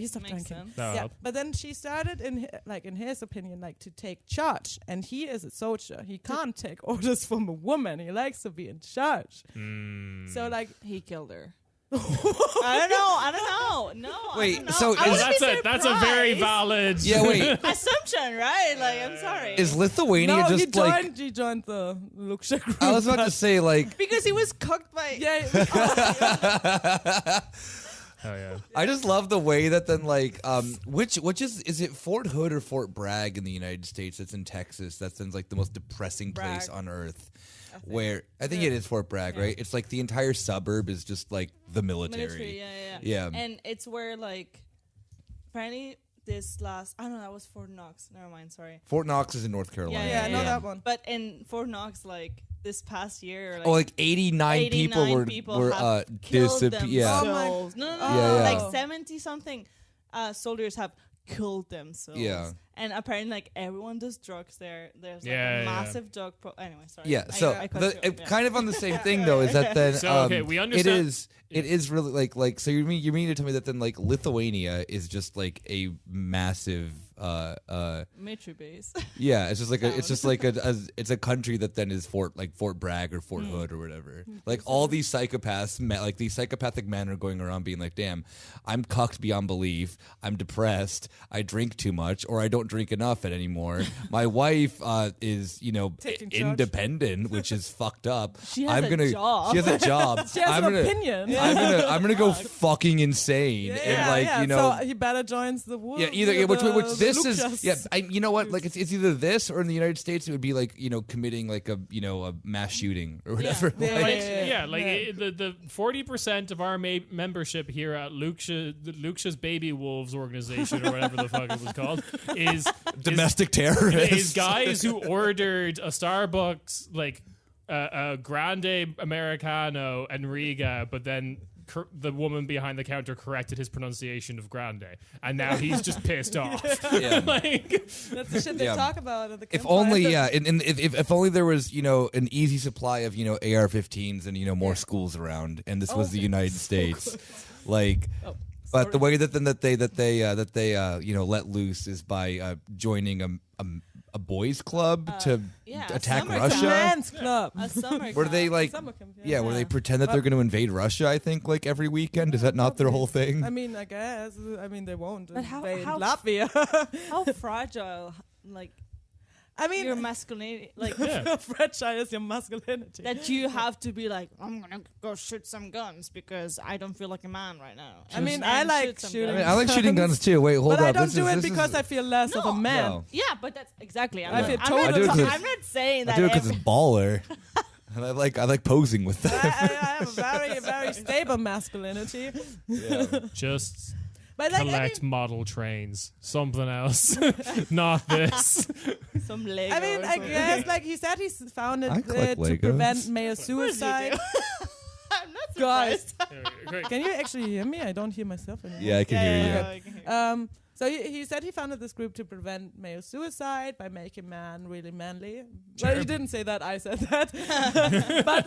He stopped Makes drinking. sense. That'll Yeah, help. but then she started in his opinion, like to take charge, and he is a soldier. He can't take orders from a woman. He likes to be in charge. Mm. So like, He killed her. I don't know. No. Wait, I don't know. so I is- wouldn't be That's a very surprised. valid. Yeah, wait. assumption, right? Like, I'm sorry. Is Lithuania no, just like? he joined the Luksha group. I was about to say like. because he was cooked by. Yeah, Oh yeah. I just love the way that then like which is it Fort Hood or Fort Bragg in the United States that's in Texas that's then like the most depressing place Bragg. on earth where I think it is Fort Bragg, right? It's like the entire suburb is just like the military. Yeah. Yeah. And it's where, like, apparently this last. I don't know. That was Fort Knox. Never mind. Sorry. Fort Knox is in North Carolina. Yeah, I know that one. But in Fort Knox, like this past year, like, Oh, like 89 people were killed disappeared. Yeah. themselves. No, Yeah. like 70 something soldiers have killed themselves. Yeah. And apparently, like everyone does drugs there. There's like Yeah, a yeah. massive drug. Anyway, sorry. Yeah, so I cut you off, kind of on the same thing though is that then So, okay, we understand- it is really like so you mean to tell me that then like Lithuania is just like a massive military base. yeah, it's just like it's a country that then is Fort Bragg or Fort Hood or whatever. Like all these psychopaths, like these psychopathic men are going around being like, "Damn, I'm cucked beyond belief. I'm depressed. I drink too much, or I don't drink enough anymore. My wife is Taking charge. independent, which is fucked up. She has a job. She has a job. She has I'm an gonna, opinion. I'm gonna go fucking insane and like so he better joins the war. yeah, either which this is Lukas. yeah. You know what? Like it's either this or in the United States it would be like committing like a mass shooting or whatever. The 40% of our membership here at Luke's Baby Wolves organization or whatever the fuck it was called is Domestic terrorists. is guys who ordered a Starbucks like a Grande Americano and Riga, but then the woman behind the counter corrected his pronunciation of grande, and now he's just pissed off. Yeah. Like, That's the shit they talk about at the If campfire. only, yeah, if only there was, an easy supply of, AR-15s and, more schools around, and this was the United States, like. But the way that they let loose is by joining a boys' club to attack summer Russia. Men's club. A summer Where they like, Summer camp, where they pretend that they're going to invade Russia. I think like every weekend. Is that not their whole thing? I mean, I guess. I mean, they won't But how- invade how- Latvia. how fragile, like I mean, your masculinity, like yeah. fragile is your masculinity. that you have to be like, I'm gonna go shoot some guns because I don't feel like a man right now. I mean, And I like shoot some shooting. guns. I like shooting guns too. Wait, hold but up. I don't This do is- it this is- because I feel less of a man. No. Yeah, but that's exactly. I feel I'm totally- not, I do it 'cause- I'm not saying I that. do it because it's baller, and I like posing with them. I have a very, very stable masculinity. just But like, collect model trains. Something else. Not this. some Lego. I mean, or I something. guess like he said, he's founded I collect to Legos. prevent male What does he do? suicide. I'm not Guys, surprised. can you actually hear me? I don't hear myself anymore. Yeah, I can hear you. I can hear you. So he said he founded this group to prevent male suicide by making man really manly. Well, he didn't say that. I said that,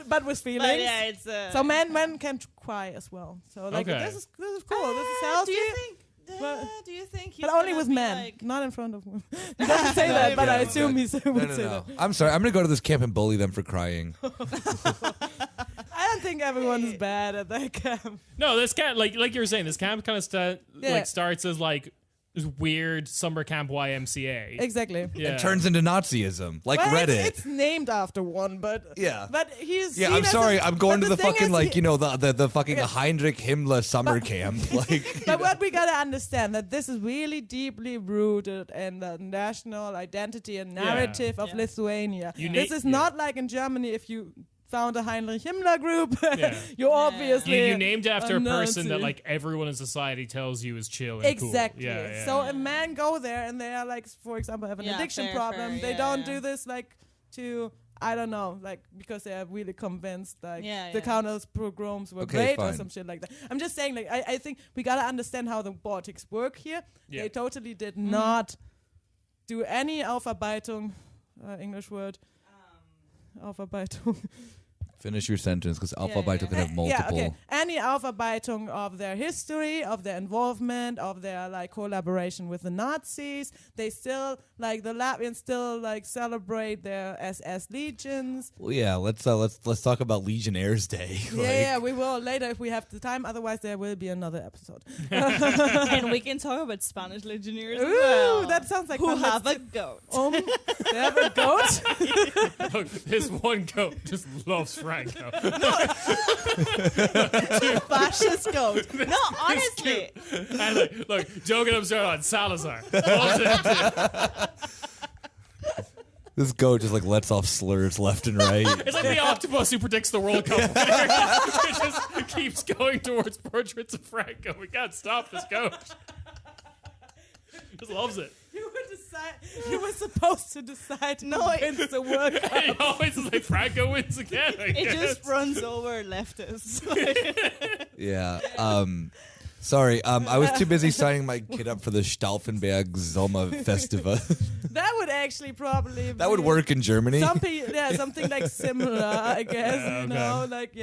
but with feelings. But yeah, it's So men can cry as well. So like Okay. this is cool. This is healthy. Do you think he's But only gonna with be men, like- not in front of women. He doesn't say that, but I assume he would No. say that. I'm sorry. I'm gonna go to this camp and bully them for crying. I don't think everyone's bad at that camp. No, this camp, like you were saying, this camp kind of Yeah. starts as like this weird summer camp YMCA. Exactly. Yeah. It turns into Nazism, like Well, Reddit. It's named after one, but Yeah. but he's Yeah, seen I'm as sorry. a- I'm going but to the thing fucking is the fucking Heinrich Himmler summer camp. Like, But what we gotta understand that this is really deeply rooted in the national identity and narrative of Yeah. Lithuania. You This need- is not like in Germany if you found a Heinrich Himmler group, you're obviously You named after a person Nazi. that like everyone in society tells you is chill and Exactly. cool. Yeah, So a man go there and they are like, for example, have an Yeah, addiction fair, problem. fair, They yeah, don't yeah. do this like to, I don't know, like because they are really convinced like Yeah, the yeah. counter pogroms were Okay, great or fine. some shit like that. I'm just saying, like I think we gotta understand how the Baltics work here. Yeah. They totally did not do any Aufarbeitung, English word. Aufarbeitung. finish your sentence because Alphabet can have multiple. Yeah, okay. Any Aufarbeitung of their history, of their involvement, of their like collaboration with the Nazis. They still like the Latvians still like celebrate their SS legions. Well, yeah, let's talk about Legionnaires' Day. Yeah, we will later if we have the time. Otherwise, there will be another episode. And we can talk about Spanish legionnaires as Ooh, well. that sounds like who fun. have Let's a goat. they have a goat. Look, this one goat just loves Franco. Fascist goat. No, honestly. And look, joking absurd on Salazar. This goat just like lets off slurs left and right. It's like the octopus who predicts the World Cup winner. It just keeps going towards portraits of Franco. We can't stop this goat. just loves it. You were supposed to decide who wins the World Cup. It always is like Franco wins again. It just runs over leftists. Yeah. Sorry. I was too busy signing my kid up for the Stauffenberg Sommer Festival. That would actually probably That would work in Germany. Something like similar, I guess. Yeah, You know, like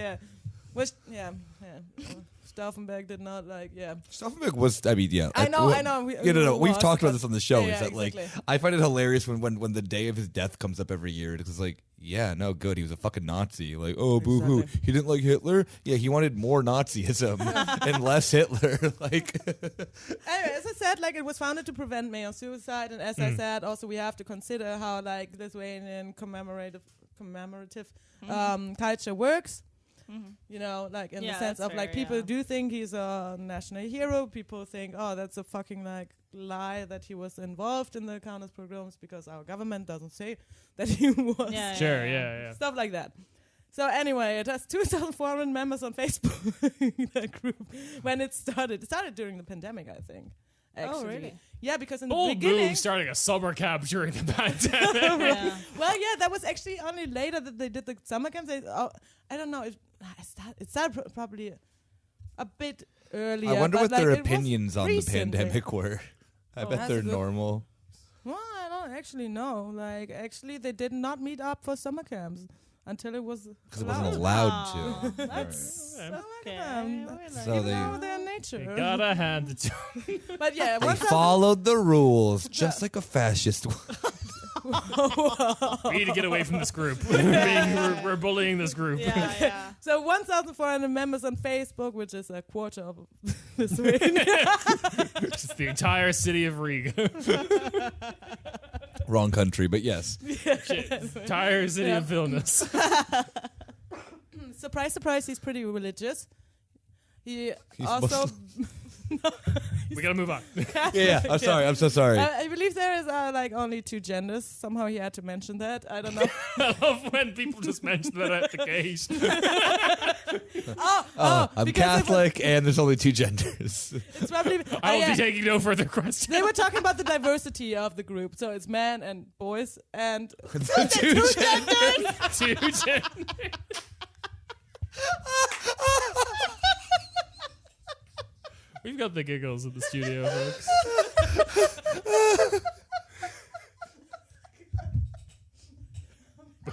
Stauffenberg did not Stauffenberg was, I mean, yeah. I know. We've talked about this on the show. Yeah, is that exactly. like I find it hilarious when the day of his death comes up every year. It's like, yeah, no, good. He was a fucking Nazi. Like, oh, boo hoo. Exactly. He didn't like Hitler. Yeah, he wanted more Nazism and less Hitler. Like, Anyway, as I said, like it was founded to prevent male suicide, and as I said, also we have to consider how like Lithuanian commemorative culture works. You know, like in the sense of like people do think he's a national hero. People think, oh, that's a fucking like lie that he was involved in the counters pogroms because our government doesn't say that he was. Yeah. Stuff like that. So anyway, it has 2,400 members on Facebook. That group when it started. It started during the pandemic, I think. Actually. Oh, really? Yeah, because in the Bold beginning, move starting a summer camp during the pandemic. well, yeah, that was actually only later that they did the summer camps. I don't know. It started probably a bit earlier. I wonder but what like their it was opinions on the recently. pandemic were. I bet that's they're a good- normal. Well, I don't actually know. Like, actually, they did not meet up for summer camps until it was Because it wasn't allowed to. Oh, That's Alright. so Okay. So even they- though they're nature. You gotta hand it to But yeah, They 1,000 followed the rules, just like a fascist would. We need to get away from this group. We're bullying this group. Yeah. So 1,400 members on Facebook, which is a quarter of Lithuania. Just the entire city of Riga. Wrong country, but yes. Shit. Entire city of Vilnius. Surprise, surprise, he's pretty religious. He's Muslim. We gotta move on. Yeah. I'm sorry. I'm so sorry. I believe there is like only two genders. Somehow he had to mention that. I don't know. I love when people just mention that at the gate. I'm because Catholic, and there's only two genders. It's probably. I will yeah. be taking no further questions. They were talking about the diversity of the group, so it's men and boys and Two genders. Two genders. We've got the giggles in the studio, folks.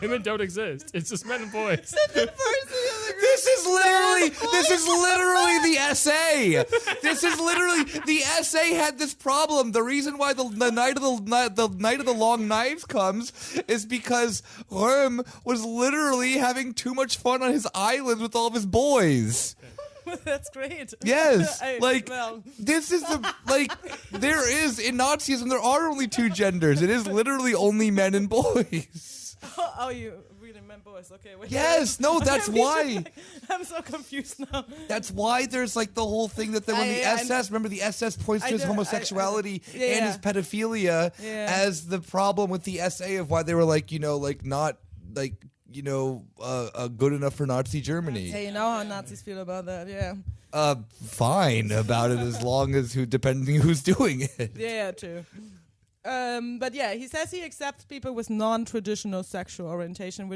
Women don't exist. It's just men and boys. This is literally the essay. This is literally the essay had this problem. The reason why the night of the long knives comes is because Röhm was literally having too much fun on his island with all of his boys. that's great. Yes, Well, this is there is in Nazism there are only two genders. It is literally only men and boys. oh, you really meant boys? Okay, wait. Yes, no, that's why. I'm so confused now. That's why there's like the whole thing that when the SS, remember the SS points to his homosexuality and his pedophilia as the problem with the SA of why they were like, not like, good enough for Nazi Germany. Hey, you know how Nazis feel about that, yeah. Fine about it as long as depending who's doing it. Yeah, true. But yeah, he says he accepts people with non-traditional sexual orientation,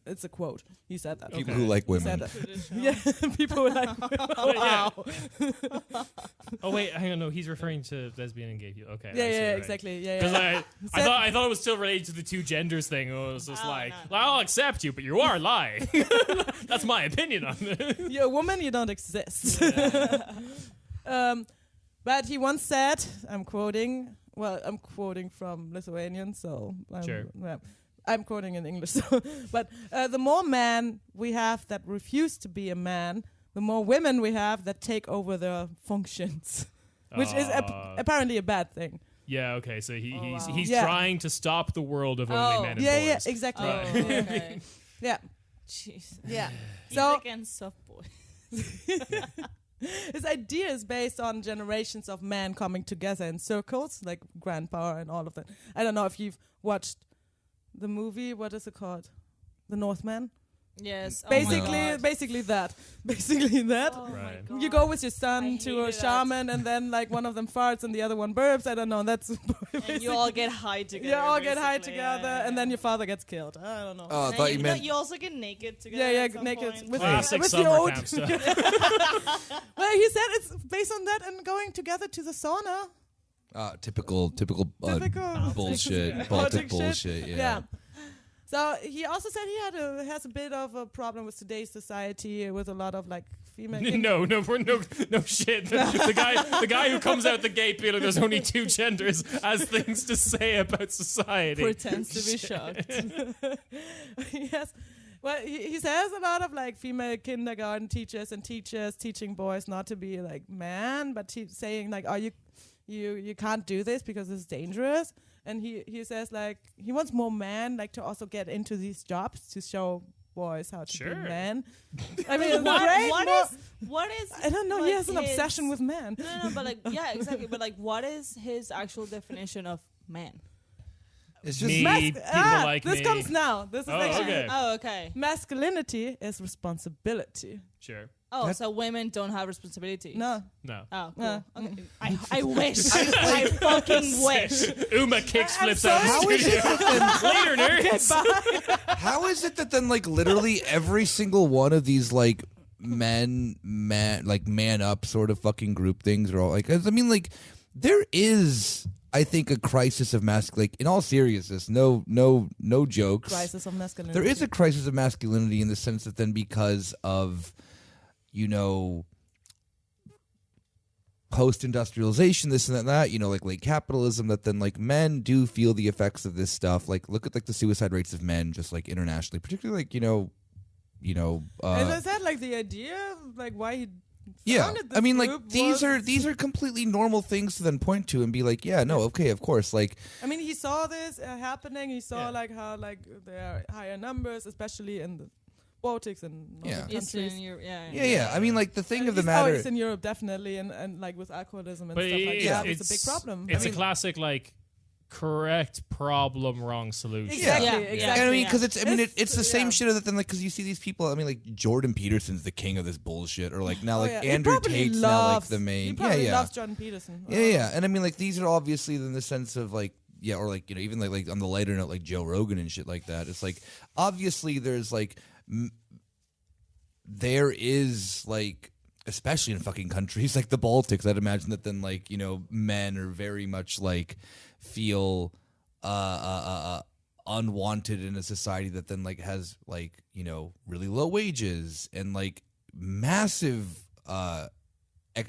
it's a quote. He said that. People who like He said women. that. Yeah, people who like women. Wow. Oh wait, hang on. No, he's referring to lesbian and gay people. Okay. Yeah, exactly. Yeah, Because yeah. I thought it was still related to the two genders thing. It was just well, I'll accept you, but you are lying. That's my opinion on it. You're a woman, you don't exist. But he once said, I'm quoting from Lithuanian, so I'm quoting in English. So, but the more men we have that refuse to be a man, the more women we have that take over their functions, which is apparently a bad thing. Yeah. Okay. So he's Yeah. trying to stop the world of only men and Yeah, boys. yeah, exactly. Right. Oh, okay. Yeah, Jeez. yeah. He's So against soft boys. his idea is based on generations of men coming together in circles, like grandpa and all of that. I don't know if you've watched the movie. What is it called? The Northman. Yes. Basically that. Basically that. Oh my Right. God. You go with your son I to a hated that. shaman, and then like one of them farts and the other one burps. I don't know. That's And you all get high together. you all get high basically. together, Yeah, and then your father gets killed. I don't know. Oh, I And thought you no, meant. you also get naked together. Yeah, at some naked point. with Classic with the summer old. camp stuff. Well, he said it's based on that and going together to the sauna. Typical Typical bullshit, Baltic Baltic shit. bullshit. Yeah. So he also said he has a bit of a problem with today's society with a lot of like female. No shit. The guy who comes out the gate feeling there's only two genders has things to say about society. Pretends to be shocked. Yes. Well, he says a lot of like female kindergarten teachers and teachers teaching boys not to be like man, but he's saying like, oh, you can't do this because it's dangerous. And he says like he wants more men like to also get into these jobs to show boys how to be men. I mean, what is I don't know. like He has an obsession with men. No, but like yeah, exactly. But like, what is his actual definition of man? It's just Me, people like this me. comes now. This is actually okay. Oh, okay. masculinity is responsibility. Sure. Oh, so women don't have responsibility. No. Oh, cool. No. Okay. I wish. I fucking wish. Uma kicks flips out sorry. of How the is studio. it Later, nerds. how is it that then like literally every single one of these like man up sort of fucking group things are all like I mean like there is I think a crisis of like in all seriousness, no jokes. Crisis of masculinity. There is a crisis of masculinity in the sense that then because of, you know, post-industrialization, this and that, you know, like late capitalism, that then like men do feel the effects of this stuff. Like look at like the suicide rates of men just like internationally, particularly like, you know, As I said, like the idea, like why he yeah, founded this I mean, like group these was- are completely normal things to then point to and be like, yeah, no, okay, of course, like I mean, he saw this happening. He saw Yeah. like how like there are higher numbers, especially in the Baltics and Yeah. other countries. Eastern Europe, yeah. I mean, like the thing of the East- matter. Eastern Europe definitely, and like with alcoholism and But stuff like yeah, that, it's a big problem. It's I mean, a classic like correct problem, wrong solution. exactly, Yeah. exactly. And I mean, because it's, I mean, It's- it's the same yeah. shit that then, like, because you see these people. I mean, like Jordan Peterson's the king of this bullshit, or like now, Oh, like yeah. He Andrew probably Tate's now like loves- the main. He probably yeah, loves Jordan Peterson. yeah. And I mean, like these are obviously in the sense of like, yeah, or like you know, even like on the lighter note, like Joe Rogan and shit like that. It's like obviously there's like there is like. Especially in fucking countries like the Baltics, I'd imagine that then like you know men are very much like feel unwanted in a society that then like has like you know really low wages and like massive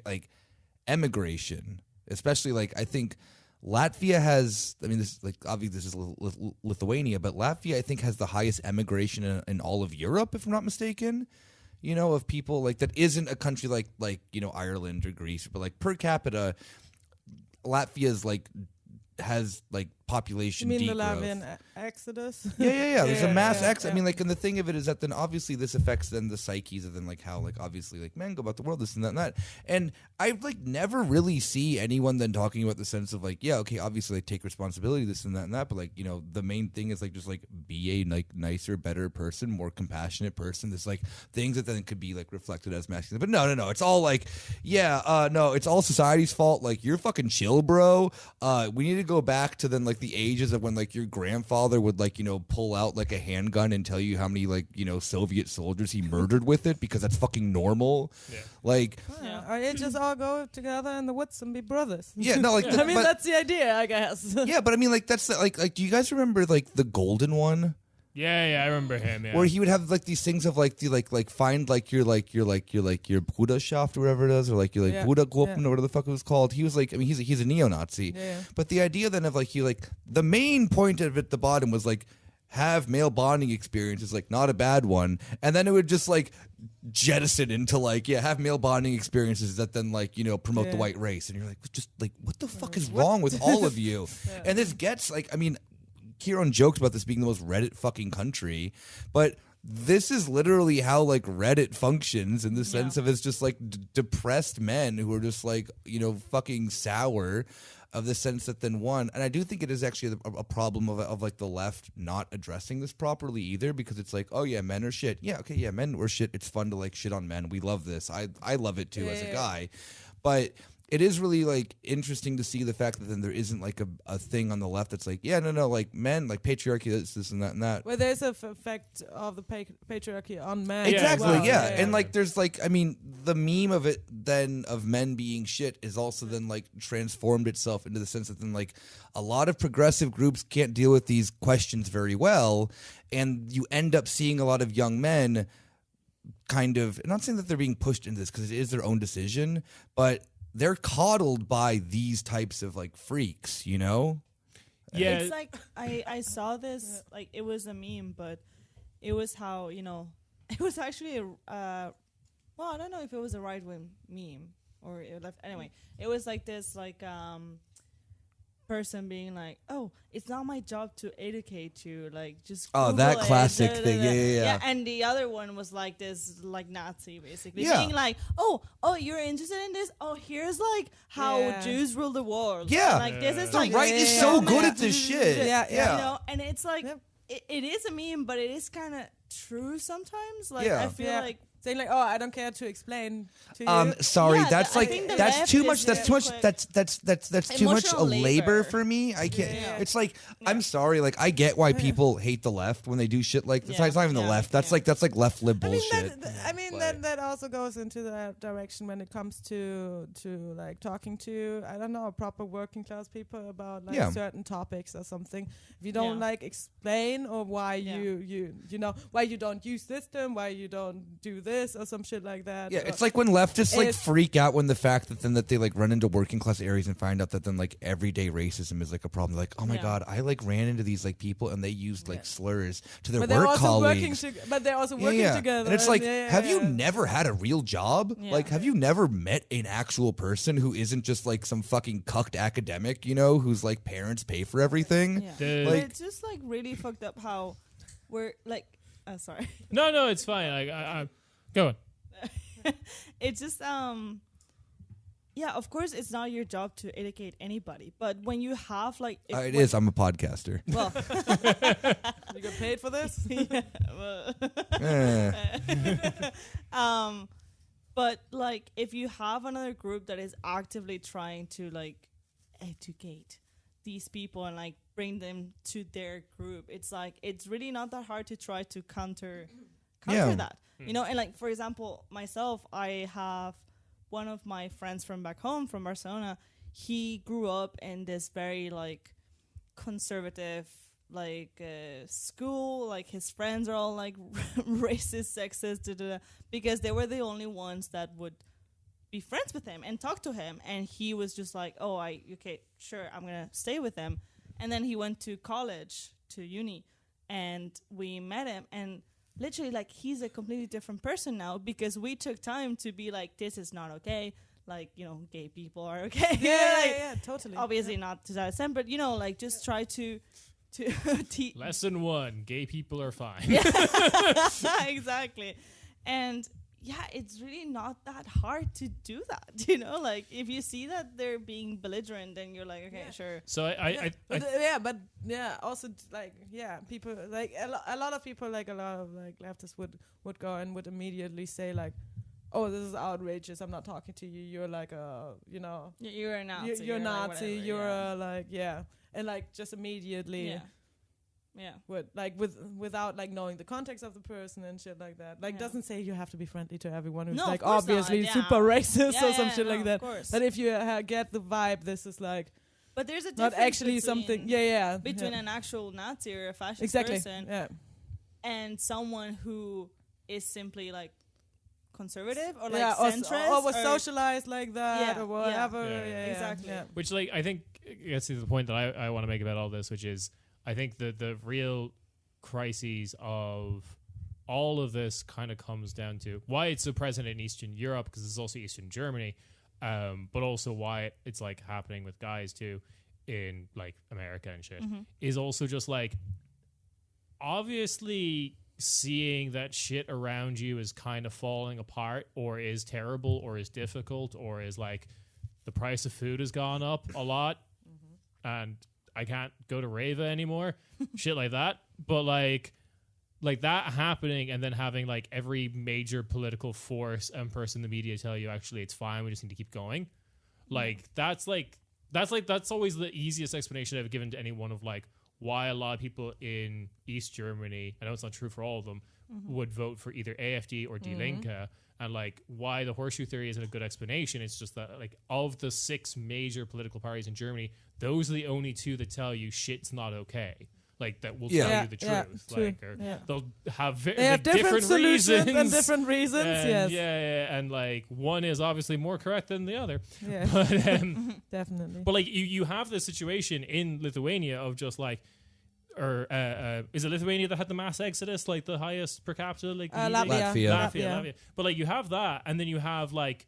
like emigration, especially like I think Latvia has, I mean this like obviously this is Lithuania, but Latvia I think has the highest emigration in all of Europe if I'm not mistaken. You know, of people like that isn't a country like you know Ireland or Greece, but like per capita, Latvia's like has like population. You mean the degrowth. Latvian exodus? Yeah. There's a mass yeah, I mean, like, and the thing of it is that then obviously this affects then the psyches of then like how like obviously like men go about the world, this and that and that. And I like never really see anyone then talking about the sense of like, yeah, okay, obviously like take responsibility, this and that, but like you know the main thing is like just like be a like nicer, better person, more compassionate person. There's like things that then could be like reflected as masculine, but no, it's all like no, it's all society's fault. Like you're fucking chill, bro. We need to go back to then like the ages of when like your grandfather would like you know pull out like a handgun and tell you how many like you know Soviet soldiers he murdered with it because that's fucking normal. Yeah. Like Or you just all go together in the woods and be brothers. yeah, no, like I mean, but, that's the idea, I guess. yeah, but I mean like that's the, like do you guys remember like the golden one? Yeah, I remember him. Yeah. Where he would have like these things of like the like find like your Buddha shaft or whatever it is, or like your like Yeah, Buddha Gruppen yeah. or whatever the fuck it was called. He was like, I mean, he's a neo-Nazi. Yeah. But the idea then of like he like the main point of it at the bottom was like have male bonding experiences, like not a bad one, and then it would just like jettison into like have male bonding experiences that then like you know promote the Yeah. white race, and you're like just like what the fuck is wrong with all of you? Yeah. And this gets like I mean. Kieran jokes about this being the most Reddit fucking country, but this is literally how like Reddit functions in the sense of it's just like depressed men who are just like, you know, fucking sour of the sense that then one, and I do think it is actually a problem of like the left not addressing this properly either, because it's like, oh yeah, men are shit. Yeah, okay, yeah, men are shit. It's fun to like shit on men. We love this. I love it too as a guy. But it is really like interesting to see the fact that then there isn't like a thing on the left that's like, yeah, no, like men, like patriarchy, this and that and that. Well, there's a effect of the patriarchy on men. Exactly, as well. yeah. And like there's like, I mean, the meme of it then of men being shit is also then like transformed itself into the sense that then like a lot of progressive groups can't deal with these questions very well, and you end up seeing a lot of young men kind of, I'm not saying that they're being pushed into this because it is their own decision, but they're coddled by these types of like freaks, you know? Yeah. It's like I saw this, like it was a meme, but it was how, you know, it was actually well, I don't know if it was a right wing meme or it left. Anyway, it was like this like person being like, oh, it's not my job to educate you, like just oh, Google that it, classic thing. Yeah. And the other one was like this like Nazi basically Yeah. being like, oh, you're interested in this, oh, here's like how Jews rule the world. Yeah. And, like this is The like right is so good at this shit. Yeah. you know, and it's like it is a meme, but it is kind of true sometimes. Like I feel like saying like, oh, I don't care to explain to you. Sorry, Yeah, that's I like think the that's left too is much. That's too much. quick. That's too much Emotional labor labor. for me. I can't. Yeah. It's like I'm sorry. Like I get why people hate the left when they do shit like this. Yeah. It's not even the Yeah. left. That's Yeah. like left lib I mean, bullshit. that also goes into that direction when it comes to like talking to, I don't know, proper working class people about like certain topics or something. If you don't like explain or why you know why you don't use this term, why you don't do this or some shit like that. Yeah, it's like when leftists like freak out when the fact that then that they like run into working class areas and find out that then like everyday racism is like a problem. They're like, oh my god, I like ran into these like people and they used like slurs to their work colleagues. But they're also working together. And it's like, have you never had a real job? Yeah. Like, have you never met an actual person who isn't just like some fucking cucked academic, you know, whose like parents pay for everything? Yeah. Like, But it's just like really fucked up how we're like, sorry. No, it's fine. I go on. It's just yeah, of course it's not your job to educate anybody, but when you have like It is. I'm a podcaster. well You get paid for this? yeah, well, but like if you have another group that is actively trying to like educate these people and like bring them to their group, it's like it's really not that hard to try to counter that, you know. And like for example, myself, I have one of my friends from back home from Barcelona. He grew up in this very like conservative like school. Like his friends are all like racist, sexist, because they were the only ones that would be friends with him and talk to him. And he was just like, oh, okay, sure, I'm gonna stay with them. And then he went to college, to uni, and we met him, and literally like he's a completely different person now because we took time to be like, this is not okay, like, you know, gay people are okay. Yeah, totally. Obviously not to that extent, but you know, like just try to Lesson 1: gay people are fine. exactly. And yeah, it's really not that hard to do that, you know. Like if you see that they're being belligerent, then you're like, okay, sure. So also like people like a lot of people, like a lot of like leftists would go and would immediately say like, oh, this is outrageous, I'm not talking to you, you're like a, you know, You're a Nazi. you're Nazi, like whatever, you're a like and like just immediately without like knowing the context of the person and shit like that, like doesn't say you have to be friendly to everyone who's like obviously super racist or some shit like that. But if you get the vibe, this is like, but there's a not difference actually something between an actual Nazi or a fascist exactly person and someone who is simply like conservative or like centrist or was socialized like that or whatever. Exactly. Which, like, I think gets to the point that I want to make about all this, which is I think the real crises of all of this kind of comes down to why it's so present in Eastern Europe, because it's also Eastern Germany, but also why it's like happening with guys too in like America and shit, is also just like, obviously seeing that shit around you is kind of falling apart or is terrible or is difficult or is like the price of food has gone up a lot and I can't go to Reva anymore, shit like that. But like that happening and then having like every major political force and person in the media tell you actually it's fine, we just need to keep going. Like that's always the easiest explanation I've given to anyone of like why a lot of people in East Germany, I know it's not true for all of them, would vote for either AfD or Die Linke, and like why the horseshoe theory isn't a good explanation. It's just that like of the 6 major political parties in Germany, those are the only 2 that tell you shit's not okay. Like that will tell you the truth. Like, or they'll have they have different solutions reasons and different reasons. and, Yes, and like one is obviously more correct than the other. yeah, But definitely. but like you have this situation in Lithuania of just like, or is it Lithuania that had the mass exodus, like the highest per capita? Like Latvia. But like you have that, and then you have like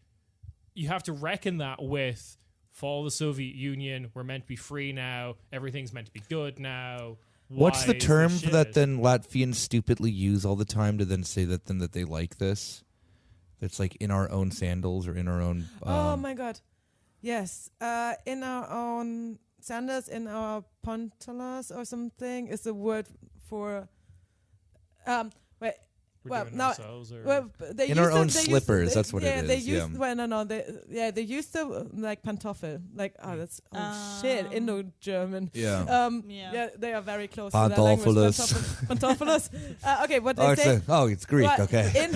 you have to reckon that with fall of the Soviet Union. We're meant to be free now. Everything's meant to be good now. What's the Why is term this that shit? then Latvians stupidly use all the time to then say that they like this? It's like in our own sandals or in our own. Oh my god, yes, in our own sandals, in our pontolas or something is a word for. Wait. We're Well, doing now, ourselves, or well, they In used our to- own they used to- slippers, they- that's what it yeah, They is, used, yeah. well, no, they used to like pantoffel, like that's shit, Indo-German. Yeah. Yeah, they are very close to that language. Pantoffelus. Pantoffelus. Okay, what they Oh, say? it's Greek. Well, Okay.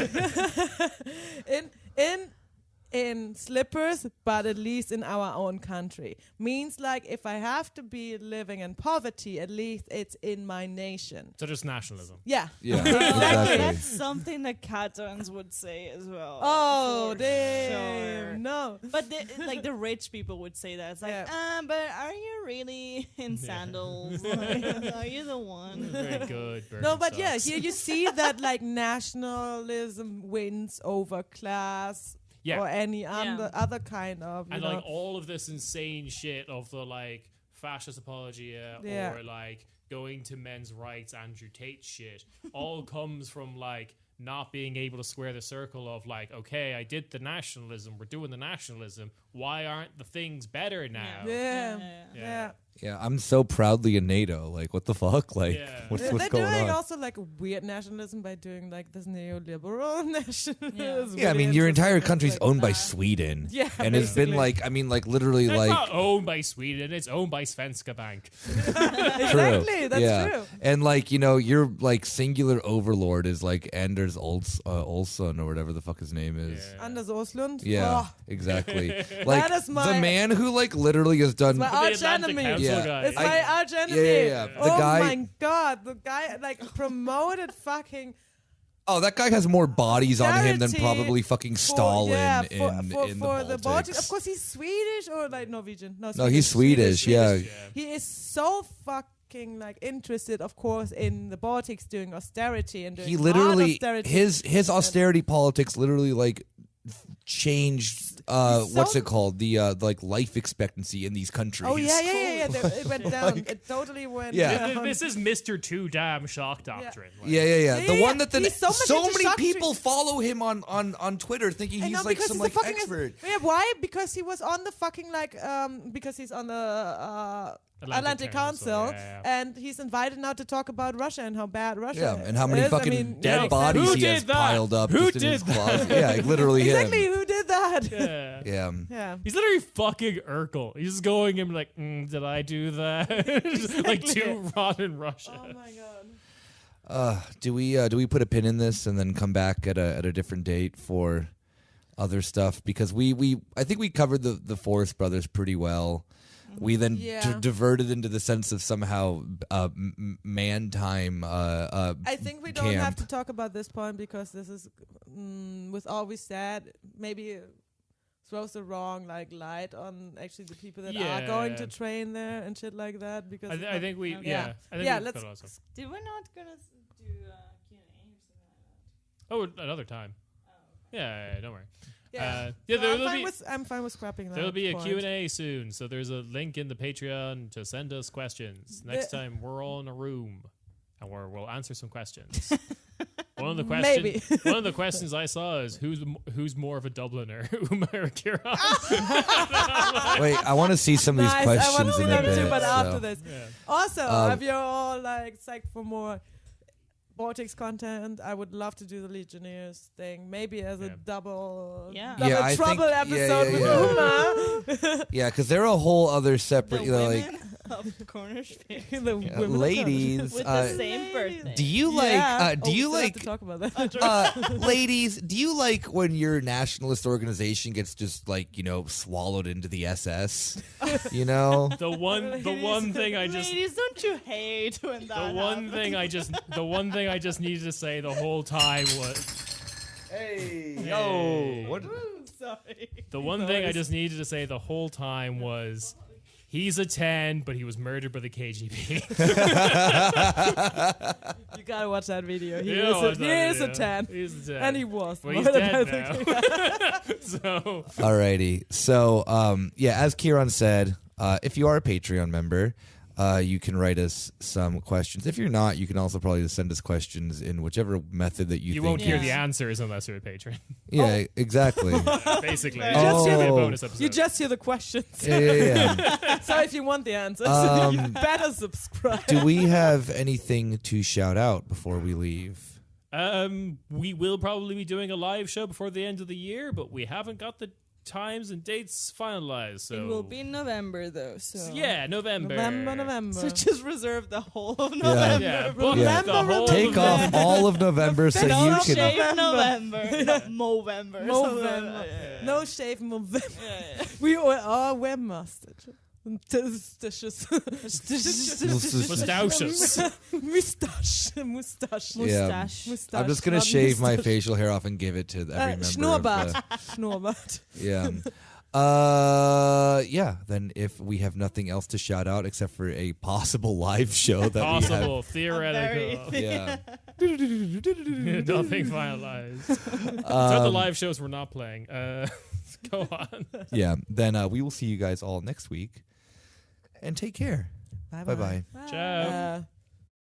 in slippers, but at least in our own country. Means like if I have to be living in poverty, at least it's in my nation. so just nationalism. Yeah. Yeah. Exactly. That's something that Catalans would say as well. Oh, for damn. sure. No. But like the rich people would say that. It's like, but are you really in sandals? Like, are you the one? Very good. No, but yeah, here you see that like nationalism wins over class or any other kind of, you and know. like all of this insane shit of the like fascist apologia or like going to men's rights Andrew Tate shit all comes from like not being able to square the circle of like, okay, I did the nationalism, we're doing the nationalism, why aren't the things better now? Yeah. Yeah, I'm so proudly a NATO. Like, what the fuck? Like, what's They're going doing on? also like weird nationalism by doing like this neoliberal nationalism. Yeah, I mean, your entire country's owned by Sweden. Yeah, and it's been like, I mean, like literally, It's like not owned by Sweden, it's owned by Svenska Bank. Exactly, that's true. And like, you know, your like singular overlord is like Anders Olsson or whatever the fuck his name is. Anders Oslund. Yeah, Oh, exactly. Like is my- the man who like literally has done. my The arch Atlantic enemy. Council Yeah. guy. It's my arch enemy. Yeah. The Oh guy. my god, the guy like promoted fucking Oh, that guy has more bodies on him than charity probably fucking Stalin in the the Baltics. Baltics. Of course, he's Swedish or like Norwegian. No, he's Swedish. Yeah. He is so fucking like interested, of course, in the Baltics doing austerity and doing He hard literally austerity. his austerity politics literally like changed what's it called, the like life expectancy in these countries. Oh yeah. It went down. It totally went Yeah. down. This is Mr. Too Damn Shock Doctrine. Like, Yeah. The Yeah, one that then he's so much so into many shock people treatment. follow him on Twitter thinking I he's know, like because some he's like a fucking expert. Yeah, why? Because he was on the fucking like because he's on the Atlantic Council, yeah. and he's invited now to talk about Russia and how bad Russia Yeah, and how many is. fucking I mean, dead yeah, bodies Who he has did that? piled up Who just in his did that? closet. Yeah, like, literally Exactly, him. who did that? Yeah. Yeah. Yeah. He's literally fucking Urkel. He's just going in like, did I do that? Just like too rotten Russia. Oh my god. Do we put a pin in this and then come back at a different date for other stuff? Because I think we covered the Forest Brothers pretty well. We then diverted into the sense of somehow man time. I think we don't camp. have to talk about this point because this is, with all we said, maybe throws the wrong like light on actually the people that are going to train there and shit like that. Because I think we, I think let's. let's. Did we not gonna do Q&A or something like that? Oh, another time. Yeah, don't worry. Yeah, I'm fine with scrapping that. There'll be a point. Q&A soon, so there's a link in the Patreon to send us questions. Next time we're all in a room, and we'll answer some questions. One of the Maybe. questions. One of the questions I saw is who's more of a Dubliner, Uma or Kieran? Wait, I want to see some of these Nice. I want to questions see in a them bit. too, but so. after this. Yeah. Also, if you're all like psyched for more Baltics content, I would love to do the Legionnaires thing, maybe as a double Yeah. double Yeah, I trouble think- episode yeah, with Uma. Yeah, because they're a whole other separate, The you know, women of Cornish Fair The women ladies. with the same birthday. Do you like? Yeah. Do you we still have like? to talk about that? Ladies, do you like when your nationalist organization gets just like, you know, swallowed into the SS? You know? The one thing I just Ladies, don't you hate when that the one thing I just needed to say the whole time was Hey, yo, what? Sorry. the one thing I just needed to say the whole time was he's a 10, but he was murdered by the KGB. You gotta watch that video. He Yeah, watch is that a video. 10. He's a 10. And he was. Well, he's murdered by dead the now. So Alrighty. So, yeah, as Kieran said, if you are a Patreon member, you can write us some questions. If you're not, you can also probably just send us questions in whichever method that you think. won't hear Yeah. the answers unless you're a patron. Yeah, exactly. Basically, You just hear- be a bonus episode. You just hear the questions. Yeah. So if you want the answers, you better subscribe. Do we have anything to shout out before we leave? We will probably be doing a live show before the end of the year, but we haven't got the times and dates finalized. So It will be in November though, so yeah, November. November. So just reserve the whole of Yeah. November. Yeah, bro. book Yeah. the whole Take off November. all of November so No you can. shave November. Movember. Movember. No shave November. Yeah. We are webmasters. Moustaches. Mustache. Yeah. Mustache. I'm just gonna not shave my mustache. facial hair off and give it to every member. Schnurrbart. Of Schnurrbart. the, yeah. Then if we have nothing else to shout out except for a possible live show that Possible, theoretical. we have. Yeah. Nothing finalized. So the live shows we're not playing. Go on. Yeah. Then we will see you guys all next week. And take care. Bye bye. Ciao.